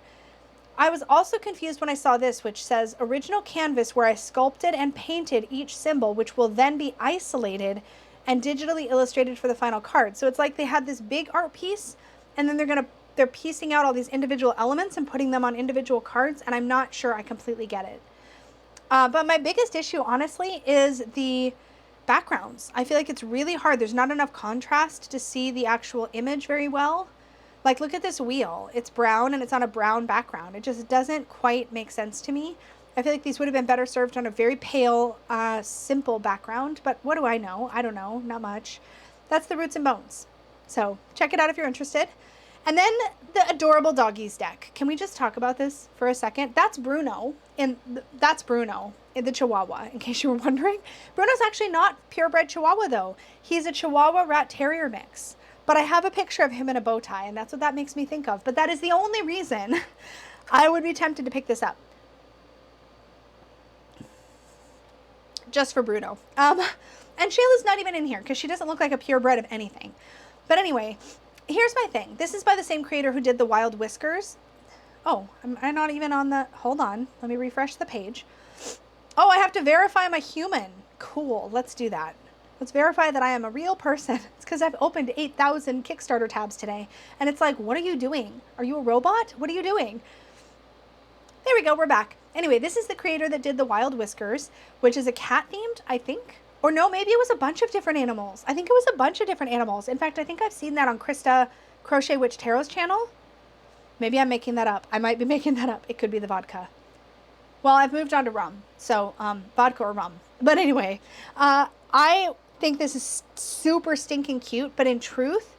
I was also confused when I saw this, which says original canvas where I sculpted and painted each symbol, which will then be isolated and digitally illustrated for the final card. So it's like they had this big art piece, and then they're piecing out all these individual elements and putting them on individual cards, and I'm not sure I completely get it. But my biggest issue, honestly, is the backgrounds. I feel like it's really hard. There's not enough contrast to see the actual image very well. Like, look at this wheel. It's brown and it's on a brown background. It just doesn't quite make sense to me. I feel like these would have been better served on a very pale, simple background, but what do I know? I don't know, not much. That's the Roots and Bones. So check it out if you're interested. And then the adorable doggies deck. Can we just talk about this for a second? That's Bruno, the Chihuahua, in case you were wondering. Bruno's actually not purebred Chihuahua, though. He's a Chihuahua Rat Terrier mix. But I have a picture of him in a bow tie, and that's what that makes me think of. But that is the only reason I would be tempted to pick this up. Just for Bruno. And Shayla's not even in here, because she doesn't look like a purebred of anything. But anyway, here's my thing. This is by the same creator who did the Wild Whiskers. Oh, I'm not even on the... Hold on. Let me refresh the page. Oh, I have to verify I'm a human. Cool. Let's do that. Let's verify that I am a real person. It's because I've opened 8,000 Kickstarter tabs today. And it's like, what are you doing? Are you a robot? What are you doing? There we go. We're back. Anyway, this is the creator that did the Wild Whiskers, which is a cat themed, I think. Or no, maybe it was a bunch of different animals. I think it was a bunch of different animals. In fact, I think I've seen that on Krista Crochet Witch Tarot's channel. Maybe I'm making that up. I might be making that up. It could be the vodka. Well, I've moved on to rum. So, vodka or rum. But anyway, I think this is super stinking cute. But in truth,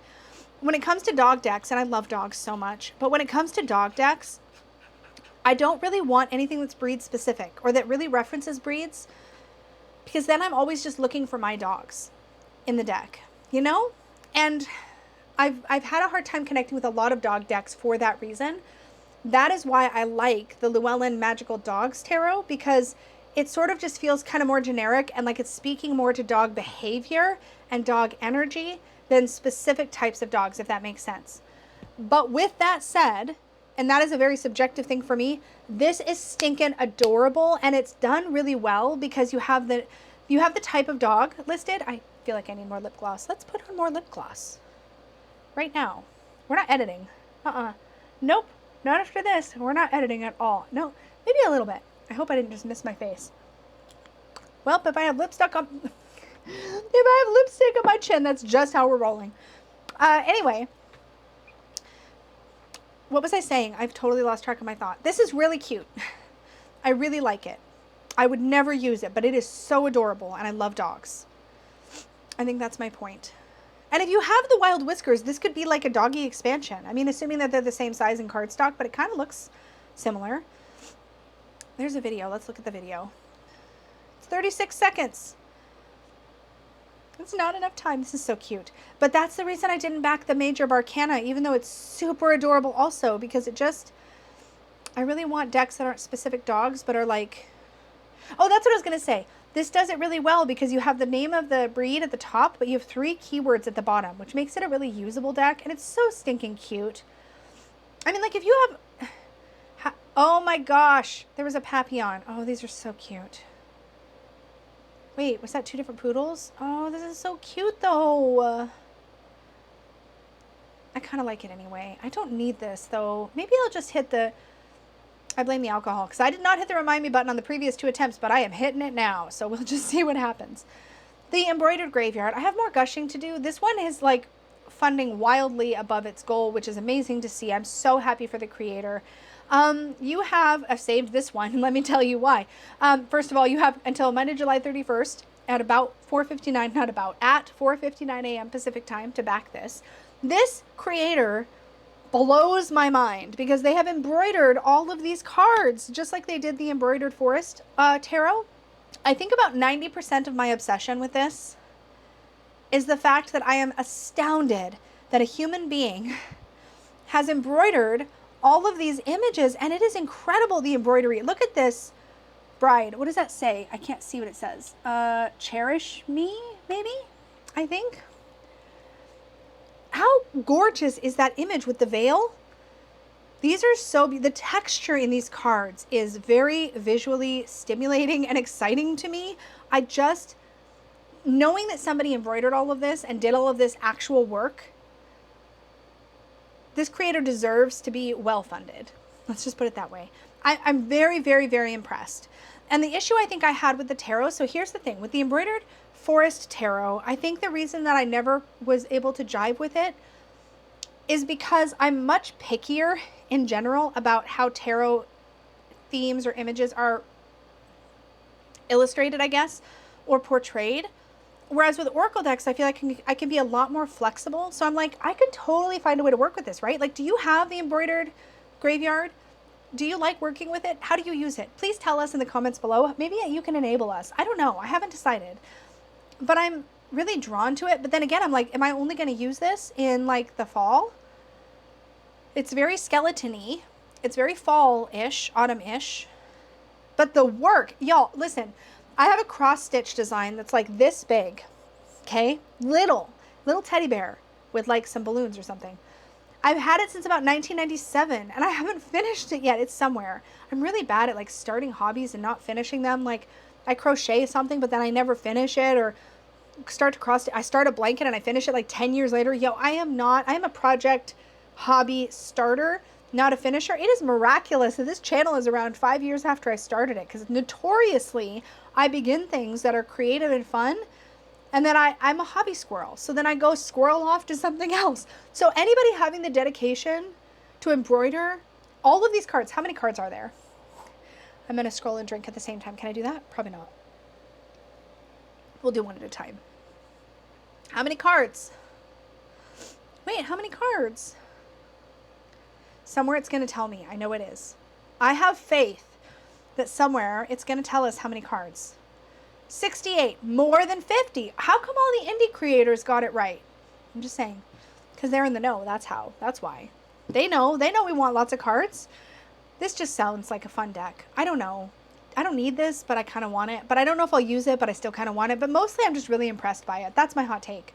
when it comes to dog decks, and I love dogs so much, but when it comes to dog decks, I don't really want anything that's breed specific or that really references breeds, because then I'm always just looking for my dogs in the deck, you know? And I've had a hard time connecting with a lot of dog decks for that reason. That is why I like the Llewellyn Magical Dogs Tarot, because it sort of just feels kind of more generic and like it's speaking more to dog behavior and dog energy than specific types of dogs, if that makes sense. But with that said, and that is a very subjective thing for me, this is stinking adorable, and it's done really well because you have the type of dog listed. I feel like I need more lip gloss. Let's put on more lip gloss right now. We're not editing. Nope, not after this. We're not editing at all. No, maybe a little bit. I hope I didn't just miss my face. Well, if I have lipstick on my chin, that's just how we're rolling. Anyway, what was I saying? I've totally lost track of my thought. This is really cute. I really like it. I would never use it, but it is so adorable, and I love dogs. I think that's my point. And if you have the Wild Whiskers, this could be like a doggy expansion. I mean, assuming that they're the same size in cardstock, but it kind of looks similar. there's a video. Let's look at the video. It's 36 seconds. It's not enough time. This is so cute. But that's the reason I didn't back the Major Barcana, even though it's super adorable also, because it just, I really want decks that aren't specific dogs, but are like, oh, that's what I was going to say. This does it really well because you have the name of the breed at the top, but you have 3 keywords at the bottom, which makes it a really usable deck. And it's so stinking cute. I mean, like if you have, oh my gosh, there was a Papillon. Oh, these are so cute. Wait, was that 2 different poodles? Oh, this is so cute though. I kind of like it anyway. I don't need this though. Maybe I'll just hit the, I blame the alcohol because I did not hit the remind me button on the previous 2 attempts, but I am hitting it now. So we'll just see what happens. The embroidered graveyard. I have more gushing to do. This one is like funding wildly above its goal, which is amazing to see. I'm so happy for the creator. You have, I've saved this one, and let me tell you why. First of all, you have until Monday, July 31st at about 4:59, not about, at 4:59 a.m. Pacific time to back this. This creator blows my mind because they have embroidered all of these cards, just like they did the embroidered forest tarot. I think about 90% of my obsession with this is the fact that I am astounded that a human being has embroidered all of these images, and it is incredible, the embroidery. Look at this bride. What does that say? I can't see what it says. Cherish me, maybe? I think. How gorgeous is that image with the veil? These are so, the texture in these cards is very visually stimulating and exciting to me. I just, knowing that somebody embroidered all of this and did all of this actual work, this creator deserves to be well funded. Let's just put it that way. I'm very, very, very impressed. And the issue I think I had with the tarot, so here's the thing, with the embroidered forest tarot, I think the reason that I never was able to jive with it is because I'm much pickier in general about how tarot themes or images are illustrated, I guess, or portrayed. Whereas with Oracle decks, I feel like I can be a lot more flexible. So I'm like, I could totally find a way to work with this, right? Like, do you have the embroidered graveyard? Do you like working with it? How do you use it? Please tell us in the comments below. Maybe you can enable us. I don't know. I haven't decided. But I'm really drawn to it. But then again, I'm like, am I only going to use this in like the fall? It's very skeleton-y. It's very fall-ish, autumn-ish. But the work, y'all, listen, I have a cross-stitch design that's like this big, okay? Little teddy bear with like some balloons or something. I've had it since about 1997 and I haven't finished it yet. It's somewhere. I'm really bad at like starting hobbies and not finishing them. Like I crochet something, but then I never finish it, or start to cross. I start a blanket and I finish it like 10 years later. Yo, I am a project hobby starter, not a finisher. It is miraculous that this channel is around 5 years after I started it, because notoriously I begin things that are creative and fun, and then I'm a hobby squirrel. So then I go squirrel off to something else. So anybody having the dedication to embroider all of these cards, how many cards are there? I'm going to scroll and drink at the same time. Can I do that? Probably not. We'll do one at a time. How many cards? Wait, how many cards? Somewhere it's going to tell me. I know it is. I have faith that somewhere it's going to tell us how many cards. 68, more than 50. How come all the indie creators got it right? I'm just saying, because they're in the know. That's how. That's why. They know we want lots of cards. This just sounds like a fun deck. I don't know. I don't need this, but I kind of want it. But I don't know if I'll use it, but I still kind of want it. But mostly I'm just really impressed by it. That's my hot take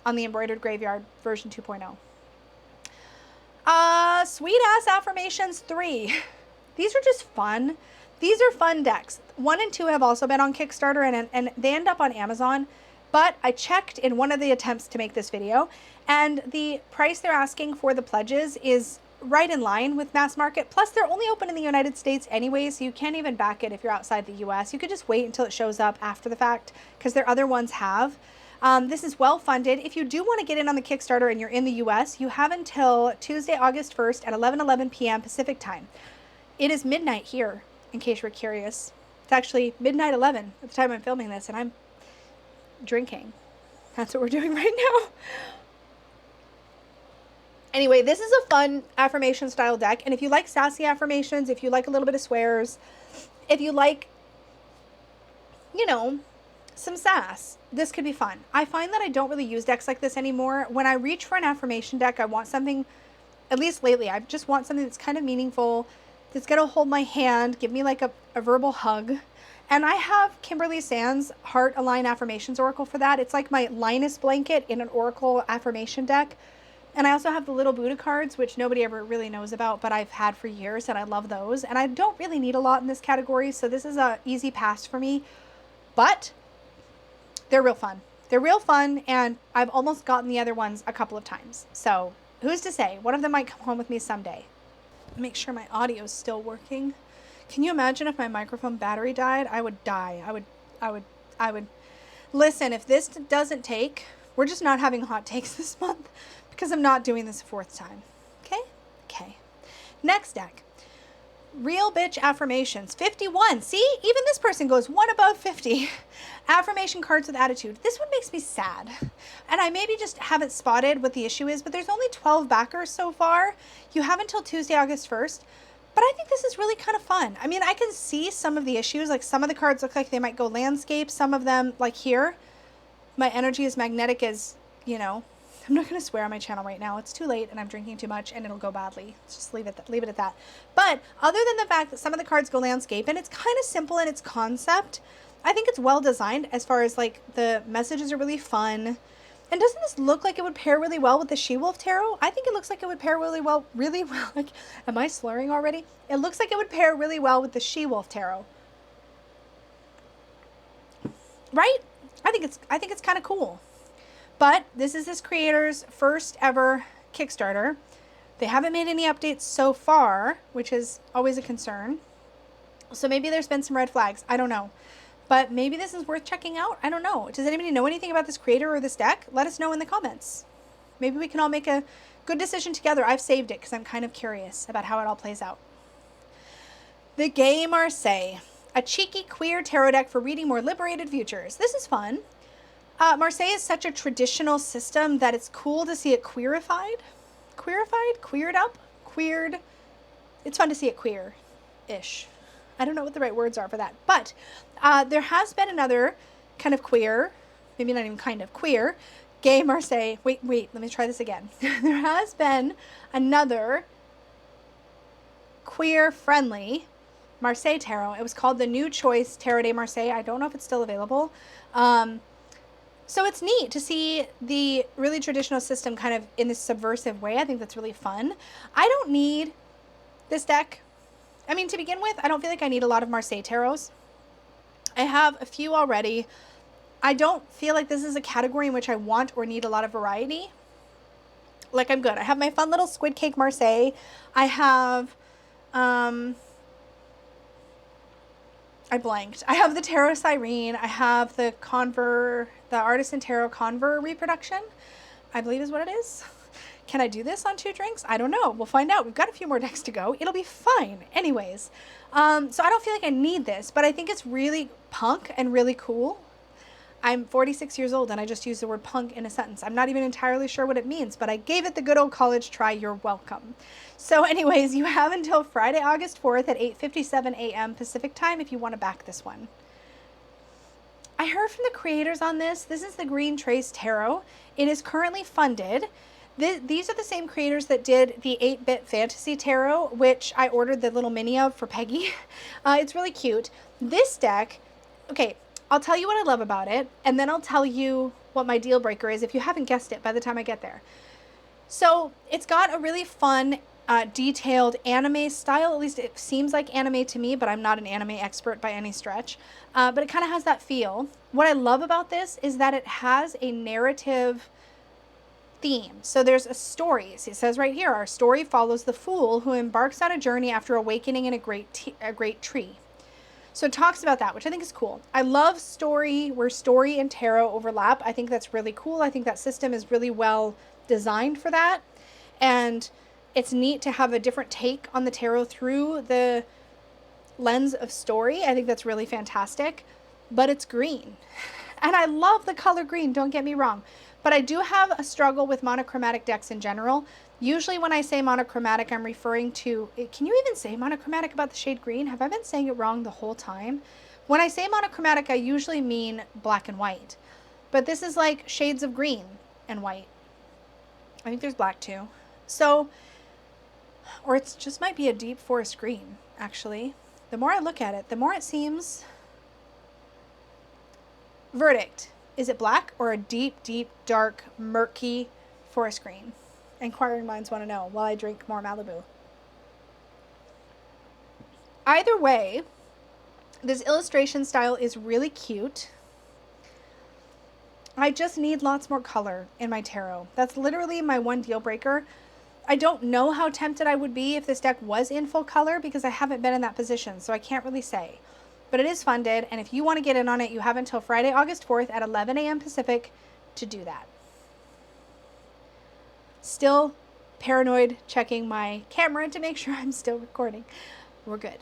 on the Embroidered Graveyard version 2.0. Sweet Ass Affirmations 3. These are just fun. These are fun decks. 1 and 2 have also been on Kickstarter, and they end up on Amazon. But I checked in one of the attempts to make this video, and the price they're asking for the pledges is right in line with mass market. Plus, they're only open in the United States anyway, so you can't even back it if you're outside the US. You could just wait until it shows up after the fact, because their other ones have. This is well funded. If you do want to get in on the Kickstarter and you're in the US, you have until Tuesday, August 1st at 11:11 p.m. Pacific time. It is midnight here, in case you're curious. It's actually midnight 11 at the time I'm filming this, and I'm drinking. That's what we're doing right now. Anyway, this is a fun affirmation style deck, and if you like sassy affirmations, if you like a little bit of swears, if you like, you know, some sass, this could be fun. I find that I don't really use decks like this anymore. When I reach for an affirmation deck, I want something, at least lately, I just want something that's kind of meaningful, that's going to hold my hand, give me like a verbal hug. And I have Kimberly Sands Heart Align Affirmations Oracle for that. It's like my Linus blanket in an Oracle affirmation deck. And I also have the little Buddha cards, which nobody ever really knows about, but I've had for years, and I love those. And I don't really need a lot in this category, so this is a easy pass for me. But they're real fun. They're real fun, and I've almost gotten the other ones a couple of times. So who's to say? One of them might come home with me someday. Make sure my audio is still working. Can you imagine if my microphone battery died? I would die. I would. Listen, if this doesn't take, we're just not having hot takes this month because I'm not doing this a fourth time. Okay? Okay. Next deck. Real Bitch Affirmations. 51. See? Even this person goes one above 50. Affirmation cards with attitude. This one makes me sad. And I maybe just haven't spotted what the issue is, but there's only 12 backers so far. You have until Tuesday, August 1st. But I think this is really kind of fun. I mean, I can see some of the issues. Like some of the cards look like they might go landscape. Some of them, like here, my energy is magnetic as, you know, I'm not going to swear on my channel right now. It's too late and I'm drinking too much and it'll go badly. Let's just leave it at that. But other than the fact that some of the cards go landscape and it's kind of simple in its concept, I think it's well designed as far as like the messages are really fun. And doesn't this look like it would pair really well with the She-Wolf Tarot? I think it looks like it would pair really well. Like, am I slurring already? It looks like it would pair really well with the She-Wolf Tarot. Right? I think it's kind of cool. But this is this creator's first ever Kickstarter. They haven't made any updates so far, which is always a concern. So maybe there's been some red flags. I don't know. But maybe this is worth checking out. I don't know. Does anybody know anything about this creator or this deck? Let us know in the comments. Maybe we can all make a good decision together. I've saved it because I'm kind of curious about how it all plays out. The Gay Marseille. A cheeky queer tarot deck for reading more liberated futures. This is fun. Marseille is such a traditional system that it's cool to see it queerified. Queered up? Queered. It's fun to see it queer-ish. I don't know what the right words are for that. But there has been another kind of queer, maybe not even kind of queer, Gay Marseille. Wait, let me try this again. There has been another queer-friendly Marseille tarot. It was called the New Choice Tarot de Marseille. I don't know if it's still available. So it's neat to see the really traditional system kind of in this subversive way. I think that's really fun. I don't need this deck. I mean, to begin with, I don't feel like I need a lot of Marseille tarots. I have a few already. I don't feel like this is a category in which I want or need a lot of variety. Like, I'm good. I have my fun little Squid Cake Marseille. I have, I blanked. I have the Tarot Sirene. I have the Artisan Tarot Conver reproduction, I believe is what it is. Can I do this on 2 drinks? I don't know. We'll find out. We've got a few more decks to go. It'll be fine. Anyways, so I don't feel like I need this, but I think it's really punk and really cool. I'm 46 years old and I just used the word punk in a sentence. I'm not even entirely sure what it means, but I gave it the good old college try. You're welcome. So anyways, you have until Friday, August 4th at 8:57 a.m. Pacific time if you want to back this one. I heard from the creators on this. This is the Green Trace Tarot. It is currently funded. These are the same creators that did the 8-bit fantasy tarot, which I ordered the little mini of for Peggy. It's really cute. This deck, okay, I'll tell you what I love about it, and then I'll tell you what my deal breaker is if you haven't guessed it by the time I get there. So it's got a really fun, detailed anime style. At least it seems like anime to me, but I'm not an anime expert by any stretch. But it kind of has that feel. What I love about this is that it has a narrative theme. So there's a story. So it says right here, our story follows the fool who embarks on a journey after awakening in a great tree. So it talks about that, which I think is cool. I love story where story and tarot overlap. I think that's really cool. I think that system is really well designed for that. And it's neat to have a different take on the tarot through the lens of story. I think that's really fantastic. But it's green. And I love the color green, don't get me wrong. But I do have a struggle with monochromatic decks in general. Usually when I say monochromatic, I'm referring to, can you even say monochromatic about the shade green? Have I been saying it wrong the whole time? When I say monochromatic, I usually mean black and white. But this is like shades of green and white. I think there's black too. So, or it just might be a deep forest green, actually. The more I look at it, the more it seems... Verdict. Is it black or a deep, deep, dark, murky forest green? Inquiring minds want to know while I drink more Malibu. Either way, this illustration style is really cute. I just need lots more color in my tarot. That's literally my one deal breaker. I don't know how tempted I would be if this deck was in full color because I haven't been in that position, so I can't really say. But it is funded, and if you want to get in on it, you have until Friday, August 4th at 11 a.m. Pacific to do that. Still paranoid checking my camera to make sure I'm still recording. We're good.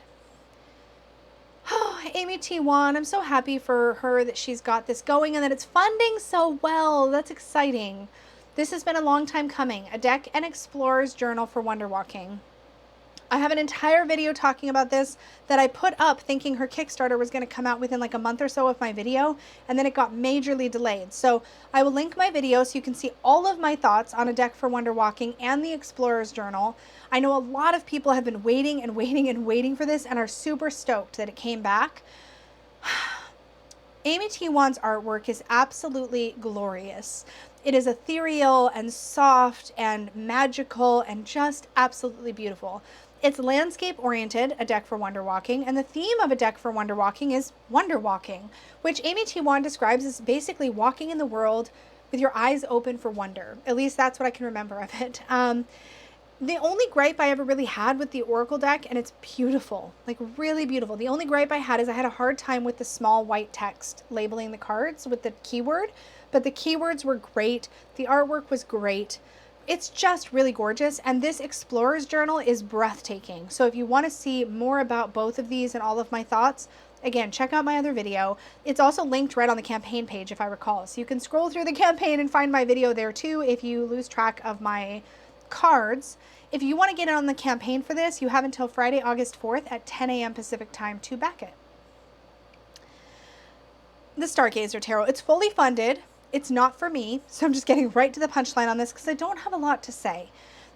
Oh, Amy T. Wan, I'm so happy for her that she's got this going and that it's funding so well. That's exciting. This has been a long time coming. A Deck and Explorer's Journal for Wonder Walking. I have an entire video talking about this that I put up thinking her Kickstarter was going to come out within like a month or so of my video, and then it got majorly delayed. So I will link my video so you can see all of my thoughts on A Deck for Wonder Walking and the Explorer's Journal. I know a lot of people have been waiting and waiting and waiting for this and are super stoked that it came back. Amy T. Wan's artwork is absolutely glorious. It is ethereal and soft and magical and just absolutely beautiful. It's landscape oriented, A Deck for Wonder Walking, and the theme of A Deck for Wonder Walking is wonder walking, which Amy T. Wan describes as basically walking in the world with your eyes open for wonder. At least that's what I can remember of it. The only gripe I ever really had with the Oracle deck, and it's beautiful, like really beautiful. The only gripe I had is I had a hard time with the small white text labeling the cards with the keyword, but the keywords were great. The artwork was great. It's just really gorgeous, and this Explorer's Journal is breathtaking. So if you want to see more about both of these and all of my thoughts, again, check out my other video. It's also linked right on the campaign page, if I recall. So you can scroll through the campaign and find my video there too if you lose track of my cards. If you want to get in on the campaign for this, you have until Friday, August 4th at 10 a.m. Pacific time to back it. The Stargazer Tarot. It's fully funded. It's not for me, so I'm just getting right to the punchline on this because I don't have a lot to say.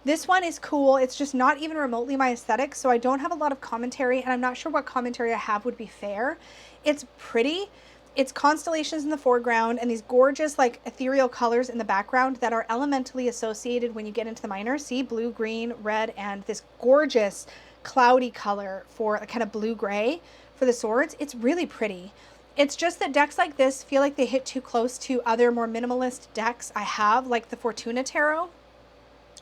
This one is cool. It's just not even remotely my aesthetic, so I don't have a lot of commentary, and I'm not sure what commentary I have would be fair. It's pretty. It's constellations in the foreground and these gorgeous like ethereal colors in the background that are elementally associated when you get into the minor. See, blue, green, red, and this gorgeous cloudy color for a kind of blue-gray for the swords. It's really pretty. It's just that decks like this feel like they hit too close to other more minimalist decks I have, like the Fortuna Tarot,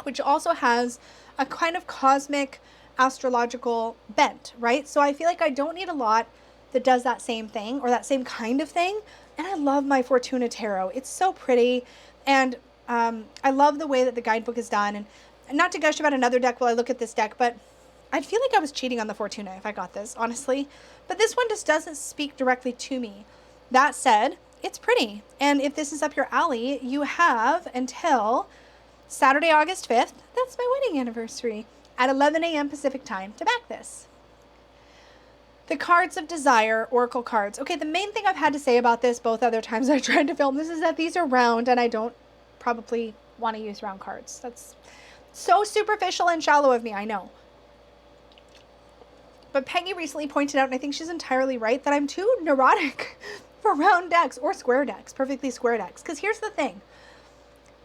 which also has a kind of cosmic astrological bent, right? So I feel like I don't need a lot that does that same thing or that same kind of thing. And I love my Fortuna Tarot. It's so pretty. And I love the way that the guidebook is done. And not to gush about another deck while I look at this deck, but I'd feel like I was cheating on the Fortuna if I got this, honestly. But this one just doesn't speak directly to me. That said, it's pretty. And if this is up your alley, you have until Saturday, August 5th, that's my wedding anniversary, at 11 a.m. Pacific time to back this. The Cards of Desire Oracle cards. Okay, the main thing I've had to say about this both other times I tried to film this is that these are round and I don't probably want to use round cards. That's so superficial and shallow of me, I know. But Peggy recently pointed out, and I think she's entirely right, that I'm too neurotic for round decks or square decks, perfectly square decks. Because here's the thing.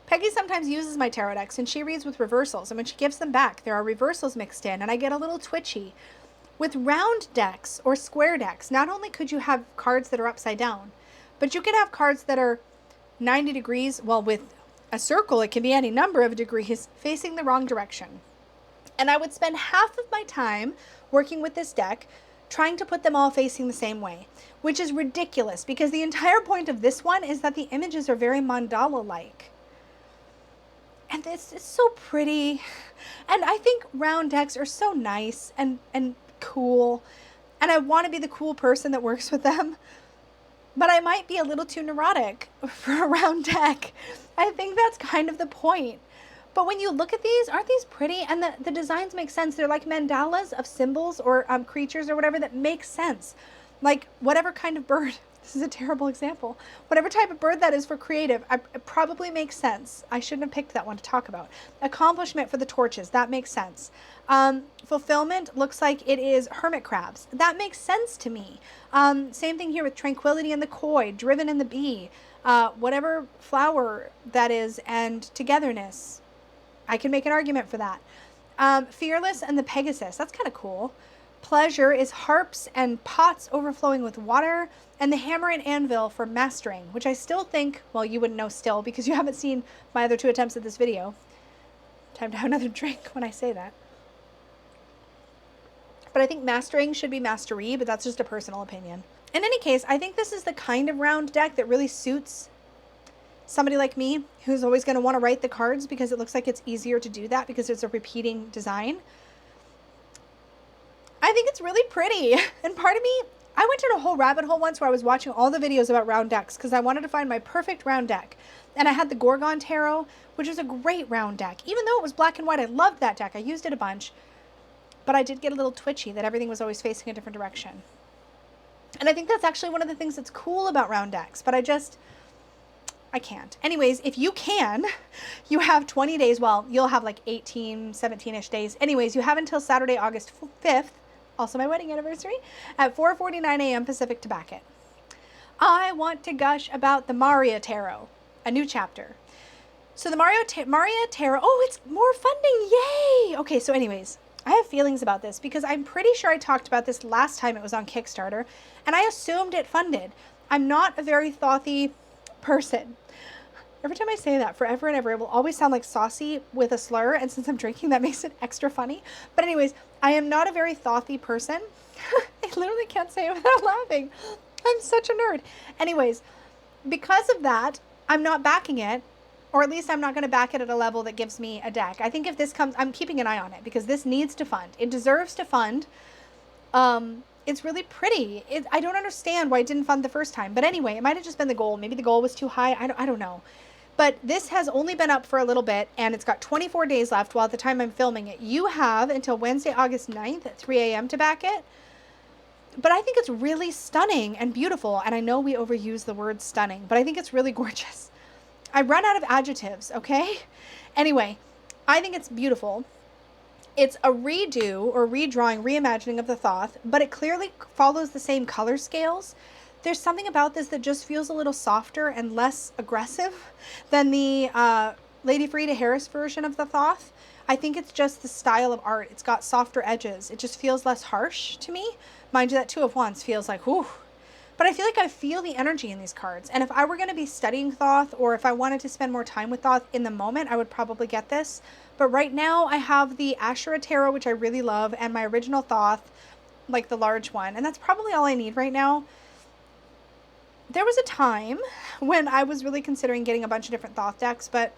Peggy sometimes uses my tarot decks and she reads with reversals. And when she gives them back, there are reversals mixed in and I get a little twitchy. With round decks or square decks, not only could you have cards that are upside down, but you could have cards that are 90 degrees. Well, with a circle, it can be any number of degrees facing the wrong direction. And I would spend half of my time working with this deck trying to put them all facing the same way, which is ridiculous because the entire point of this one is that the images are very mandala-like. And this is so pretty. And I think round decks are so nice and cool. And I want to be the cool person that works with them. but I might be a little too neurotic for a round deck. I think that's kind of the point. But when you look at these, aren't these pretty? And the designs make sense. They're like mandalas of symbols or creatures or whatever that makes sense. Like whatever kind of bird, this is a terrible example, whatever type of bird that is for creative, it probably makes sense. I shouldn't have picked that one to talk about. Accomplishment for the torches, that makes sense. Fulfillment looks like it is hermit crabs. That makes sense to me. Same thing here with tranquility and the koi, driven in the bee, whatever flower that is, and togetherness. I can make an argument for that. Fearless and the Pegasus, that's kind of cool. Pleasure is harps and pots overflowing with water, and the hammer and anvil for mastering, which I still think, well, you wouldn't know still because you haven't seen my other 2 attempts at this video. Time to have another drink when I say that. But I think mastering should be mastery, but that's just a personal opinion. In any case, I think this is the kind of round deck that really suits somebody like me who's always going to want to write the cards because it looks like it's easier to do that because it's a repeating design. I think it's really pretty. And part of me, I went down a whole rabbit hole once where I was watching all the videos about round decks because I wanted to find my perfect round deck. And I had the Gorgon Tarot, which is a great round deck. Even though it was black and white, I loved that deck. I used it a bunch. But I did get a little twitchy that everything was always facing a different direction. And I think that's actually one of the things that's cool about round decks. But I can't. Anyways, if you can, you have 20 days. Well, you'll have like 18, 17-ish days. Anyways, you have until Saturday, August 5th, also my wedding anniversary, at 4:49 a.m. Pacific to back it. I want to gush about the Maria Tarot, a new chapter. So the Maria Tarot, oh, it's more funding. Yay. Okay, so anyways, I have feelings about this because I'm pretty sure I talked about this last time it was on Kickstarter, and I assumed it funded. I'm not a very thothy person. Every time I say that, forever and ever, it will always sound like saucy with a slur, and since I'm drinking, that makes it extra funny. But anyways, I am not a very thothy person. I literally can't say it without laughing. I'm such a nerd. Anyways, because of that, I'm not backing it, or at least I'm not going to back it at a level that gives me a deck. I think if this comes, I'm keeping an eye on it because this needs to fund. It deserves to fund. It's really pretty. I don't understand why it didn't fund the first time. But anyway, it might have just been the goal. Maybe the goal was too high. I don't know. But this has only been up for a little bit, and it's got 24 days left while at the time I'm filming it. You have until Wednesday, August 9th at 3 a.m. to back it. But I think it's really stunning and beautiful. And I know we overuse the word stunning, but I think it's really gorgeous. I run out of adjectives, okay? Anyway, I think it's beautiful. It's a redo or redrawing, reimagining of the Thoth, but it clearly follows the same color scales. There's something about this that just feels a little softer and less aggressive than the Lady Frida Harris version of the Thoth. I think it's just the style of art. It's got softer edges. It just feels less harsh to me. Mind you, that Two of Wands feels like, whew. But I feel like I feel the energy in these cards. And if I were going to be studying Thoth, or if I wanted to spend more time with Thoth in the moment, I would probably get this. But right now I have the Ashura Tarot, which I really love, and my original Thoth, like the large one. And that's probably all I need right now. There was a time when I was really considering getting a bunch of different Thoth decks, but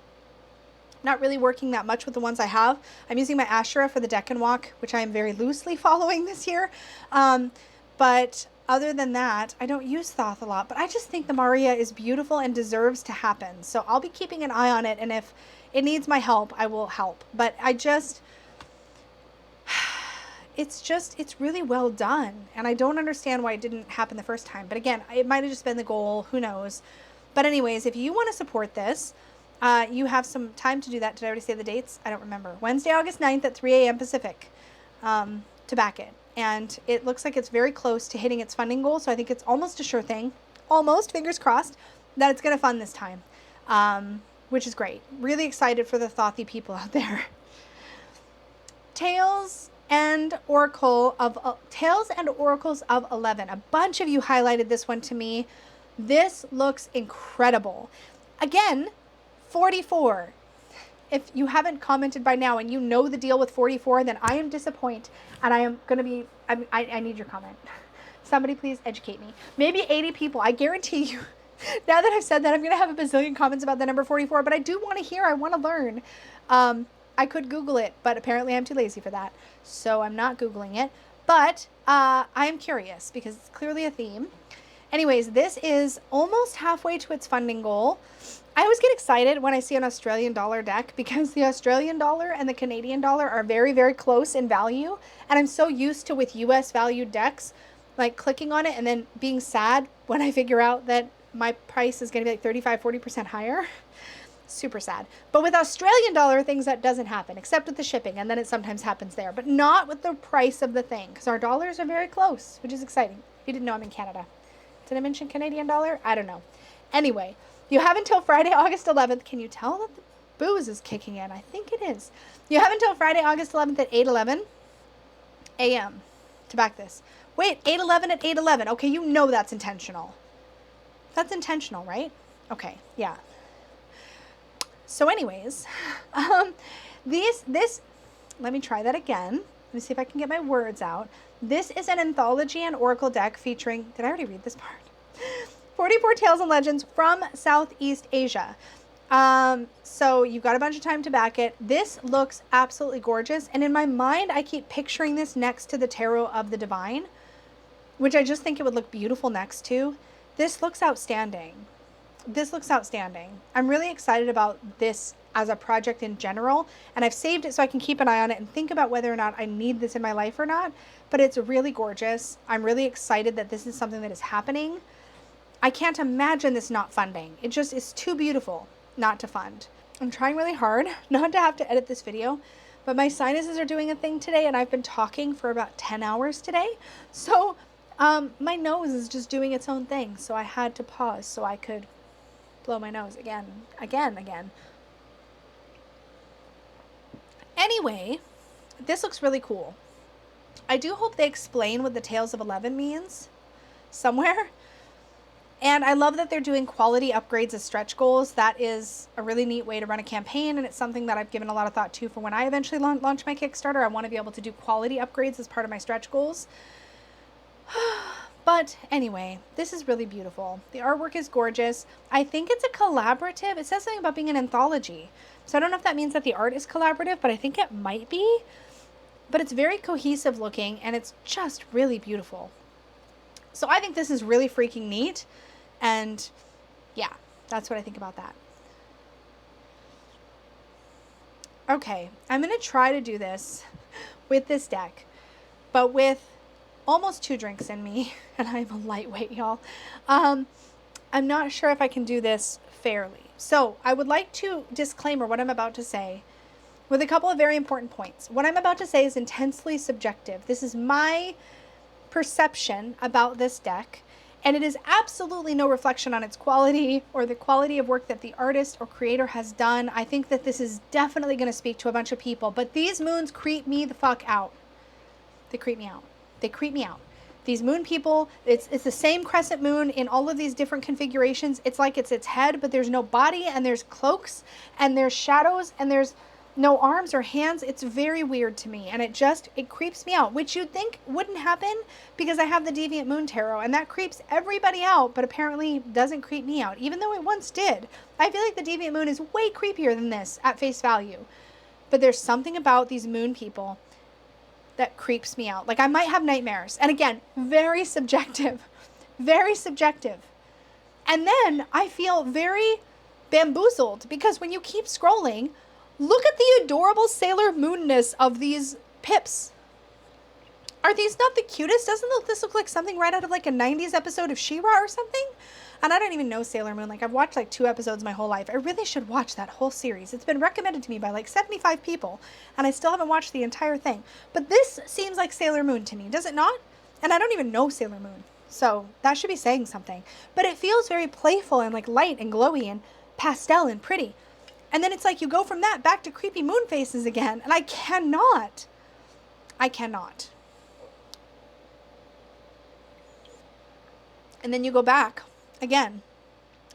not really working that much with the ones I have. I'm using my Ashura for the Deck and Walk, which I am very loosely following this year. But other than that, I don't use Thoth a lot, but I just think the Maria is beautiful and deserves to happen. So I'll be keeping an eye on it, and if it needs my help, I will help. But it's really well done, and I don't understand why it didn't happen the first time. But again, it might have just been the goal, who knows. But anyways, if you want to support this, you have some time to do that. Did I already say the dates? I don't remember. Wednesday, August 9th at 3 a.m. Pacific to back it. And it looks like it's very close to hitting its funding goal, so I think it's almost a sure thing, almost, fingers crossed, that it's going to fund this time, which is great. Really excited for the Thothy people out there. Tales and Oracles of 11. A bunch of you highlighted this one to me. This looks incredible. Again, 44. If you haven't commented by now and you know the deal with 44, then I am disappointed, and I am going to be, I need your comment. Somebody please educate me. Maybe 80 people, I guarantee you. Now that I've said that, I'm going to have a bazillion comments about the number 44, but I do want to hear, I want to learn. I could Google it, but apparently I'm too lazy for that, so I'm not Googling it. But I am curious because it's clearly a theme. Anyways, this is almost halfway to its funding goal. I always get excited when I see an Australian dollar deck because the Australian dollar and the Canadian dollar are very, very close in value. And I'm so used to, with US valued decks, like clicking on it and then being sad when I figure out that my price is going to be like 35-40% higher. Super sad. But with Australian dollar things, that doesn't happen, except with the shipping, and then it sometimes happens there, but not with the price of the thing, because our dollars are very close, which is exciting. If you didn't know, I'm in Canada. Did I mention Canadian dollar? I don't know. Anyway, you have until Friday, August 11th. Can you tell that the booze is kicking in? I think it is. You have until Friday, August 11th at 8:11 a.m. to back this. Wait, 8:11 at 8:11. Okay, you know that's intentional. That's intentional, right? Okay, yeah. So anyways, let me try that again. Let me see if I can get my words out. This is an anthology and oracle deck featuring, did I already read this part? 44 tales and legends from Southeast Asia. So you've got a bunch of time to back it. This looks absolutely gorgeous. And in my mind, I keep picturing this next to the Tarot of the Divine, which I just think it would look beautiful next to. This looks outstanding. This looks outstanding. I'm really excited about this as a project in general, and I've saved it so I can keep an eye on it and think about whether or not I need this in my life or not, but it's really gorgeous. I'm really excited that this is something that is happening. I can't imagine this not funding. It just is too beautiful not to fund. I'm trying really hard not to have to edit this video, but my sinuses are doing a thing today, and I've been talking for about 10 hours today, so my nose is just doing its own thing, so I had to pause so I could blow my nose again. Anyway, this looks really cool. I do hope they explain what the Tales of 11 means somewhere. And I love that they're doing quality upgrades as stretch goals. That is a really neat way to run a campaign, and it's something that I've given a lot of thought to for when I eventually launch my Kickstarter. I want to be able to do quality upgrades as part of my stretch goals. But anyway, this is really beautiful. The artwork is gorgeous. I think it's a collaborative. It says something about being an anthology. So I don't know if that means that the art is collaborative, but I think it might be. But it's very cohesive looking, and it's just really beautiful. So I think this is really freaking neat. And yeah, that's what I think about that. Okay, I'm going to try to do this with this deck, but with almost 2 drinks in me, and I'm a lightweight, y'all. I'm not sure if I can do this fairly. So I would like to disclaimer what I'm about to say with a couple of very important points. What I'm about to say is intensely subjective. This is my perception about this deck, and it is absolutely no reflection on its quality or the quality of work that the artist or creator has done. I think that this is definitely going to speak to a bunch of people, but these moons creep me the fuck out. They creep me out. They creep me out. These moon people, it's the same crescent moon in all of these different configurations. It's like it's its head, but there's no body, and there's cloaks, and there's shadows, and there's no arms or hands. It's very weird to me, and it creeps me out, which you'd think wouldn't happen because I have the Deviant Moon Tarot, and that creeps everybody out, but apparently doesn't creep me out, even though it once did. I feel like the Deviant Moon is way creepier than this at face value, but there's something about these moon people that creeps me out. Like, I might have nightmares. And again, very subjective. Very subjective. And then I feel very bamboozled because when you keep scrolling, look at the adorable Sailor Moonness of these pips. Are these not the cutest? Doesn't this look like something right out of like a 90s episode of She-Ra or something? And I don't even know Sailor Moon. Like, I've watched like 2 episodes my whole life. I really should watch that whole series. It's been recommended to me by like 75 people, and I still haven't watched the entire thing. But this seems like Sailor Moon to me, does it not? And I don't even know Sailor Moon, so that should be saying something. But it feels very playful and like light and glowy and pastel and pretty. And then it's like you go from that back to creepy moon faces again, and I cannot. And then you go back again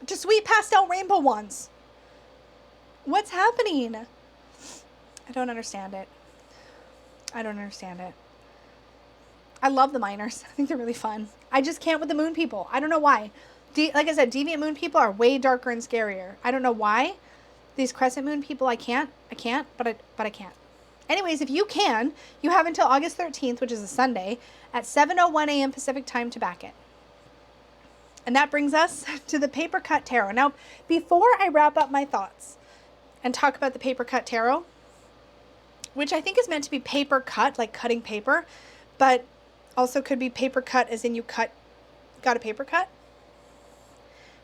to sweet pastel rainbow ones. What's happening? I don't understand it. I love the minors. I think they're really fun. I just can't with the moon people. I don't know why. Like I said, Deviant Moon people are way darker and scarier. I don't know why. These Crescent Moon people, I can't, but I can't. Anyways, if you can, you have until August 13th, which is a Sunday, at 7:01 a.m. Pacific time to back it. And that brings us to the paper cut tarot. Now, before I wrap up my thoughts and talk about the paper cut tarot, which I think is meant to be paper cut, like cutting paper, but also could be paper cut as in you got a paper cut,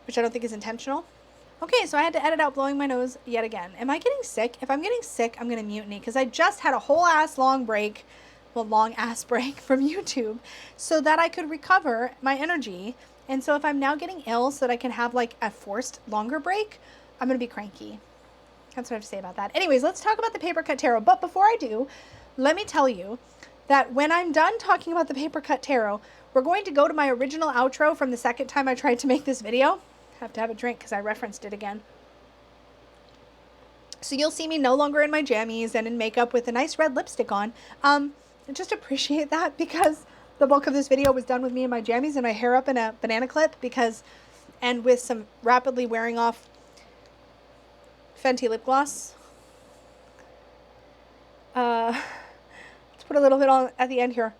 which I don't think is intentional. Okay, so I had to edit out blowing my nose yet again. Am I getting sick? If I'm getting sick, I'm going to mutiny because I just had a whole ass long break, long ass break from YouTube so that I could recover my energy. And so if I'm now getting ill so that I can have like a forced longer break, I'm going to be cranky. That's what I have to say about that. Anyways, let's talk about the paper cut tarot. But before I do, let me tell you that when I'm done talking about the paper cut tarot, we're going to go to my original outro from the second time I tried to make this video. Have to have a drink because I referenced it again. So you'll see me no longer in my jammies and in makeup with a nice red lipstick on. I just appreciate that because the bulk of this video was done with me in my jammies and my hair up in a banana clip and with some rapidly wearing off Fenty lip gloss. Let's put a little bit on at the end here.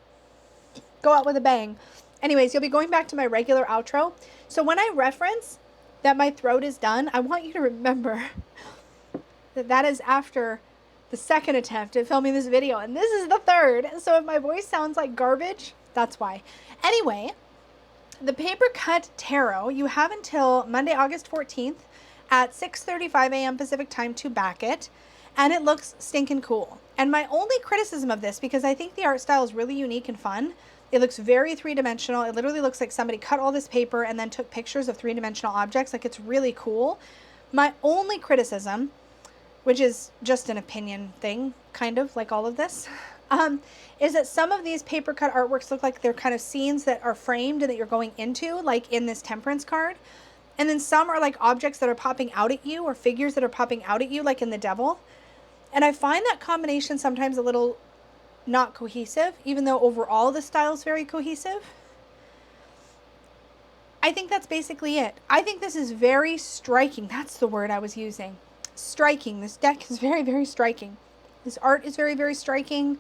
Go out with a bang. Anyways, you'll be going back to my regular outro. So when I reference that my throat is done, I want you to remember that that is after the second attempt at filming this video. And this is the third. So if my voice sounds like garbage, that's why. Anyway, the paper cut tarot, you have until Monday, August 14th at 6:35 a.m. Pacific time to back it. And it looks stinking cool. And my only criticism of this, because I think the art style is really unique and fun, it looks very three-dimensional. It literally looks like somebody cut all this paper and then took pictures of three-dimensional objects. Like, it's really cool. My only criticism, which is just an opinion thing, kind of like all of this, is that some of these paper cut artworks look like they're kind of scenes that are framed and that you're going into, like in this temperance card. And then some are like objects that are popping out at you or figures that are popping out at you, like in the devil. And I find that combination sometimes a little not cohesive, even though overall the style is very cohesive. I think that's basically it. I think this is very striking. That's the word I was using. Striking. This deck is very, very striking. This art is very, very striking.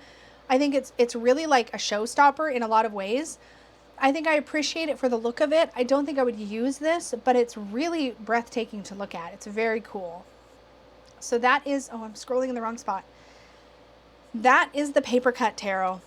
I think it's really like a showstopper in a lot of ways. I think I appreciate it for the look of it. I don't think I would use this, but it's really breathtaking to look at. It's very cool. So that is, oh, I'm scrolling in the wrong spot. That is the paper cut tarot.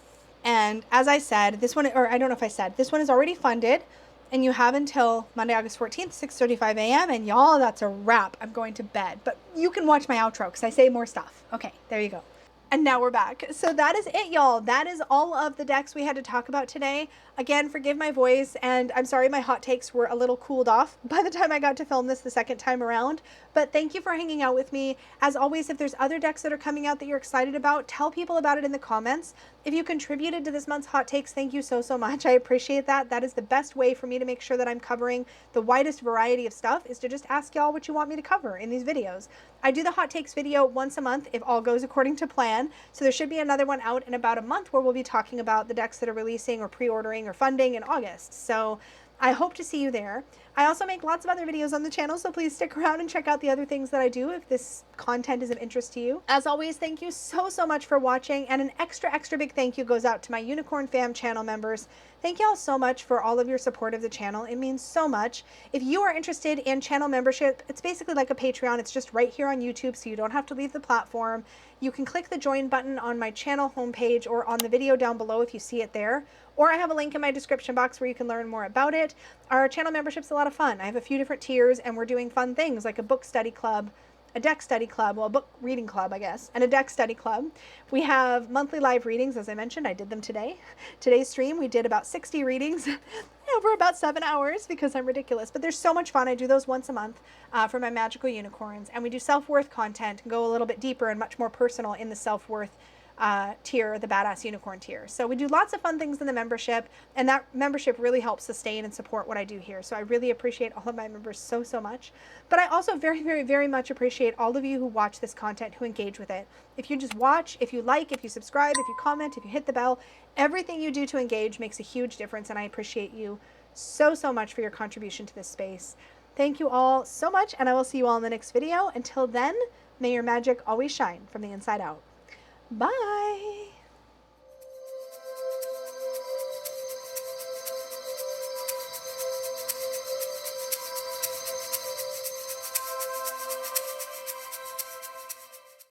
And as I said, this one, or I don't know if I said, this one is already funded and you have until Monday, August 14th, 6:35 a.m. And y'all, that's a wrap. I'm going to bed, but you can watch my outro because I say more stuff. Okay, there you go. And now we're back. So that is it, y'all. That is all of the decks we had to talk about today. Again, forgive my voice, and I'm sorry my hot takes were a little cooled off by the time I got to film this the second time around. But thank you for hanging out with me. As always, if there's other decks that are coming out that you're excited about, tell people about it in the comments. If you contributed to this month's hot takes, thank you so, so much. I appreciate that. That is the best way for me to make sure that I'm covering the widest variety of stuff, is to just ask y'all what you want me to cover in these videos. I do the hot takes video once a month if all goes according to plan. So there should be another one out in about a month where we'll be talking about the decks that are releasing or pre-ordering or funding in August. So I hope to see you there. I also make lots of other videos on the channel, so please stick around and check out the other things that I do if this content is of interest to you. As always, thank you so, so much for watching, and an extra, extra big thank you goes out to my Unicorn Fam channel members. Thank you all so much for all of your support of the channel. It means so much. If you are interested in channel membership, it's basically like a Patreon. It's just right here on YouTube, so you don't have to leave the platform. You can click the join button on my channel homepage or on the video down below if you see it there. Or I have a link in my description box where you can learn more about it. Our channel membership's a lot of fun. I have a few different tiers, and we're doing fun things like a book study club, a deck study club, well, a book reading club, I guess, and a deck study club. We have monthly live readings, as I mentioned. I did them today. Today's stream, we did about 60 readings over about 7 hours because I'm ridiculous. But they're so much fun. I do those once a month for my magical unicorns. And we do self-worth content and go a little bit deeper and much more personal in the self-worth tier, the Badass Unicorn tier. So we do lots of fun things in the membership, and that membership really helps sustain and support what I do here. So I really appreciate all of my members so, so much. But I also very, very, very much appreciate all of you who watch this content, who engage with it. If you just watch, if you like, if you subscribe, if you comment, if you hit the bell, everything you do to engage makes a huge difference, and I appreciate you so, so much for your contribution to this space. Thank you all so much, and I will see you all in the next video. Until then, may your magic always shine from the inside out. Bye.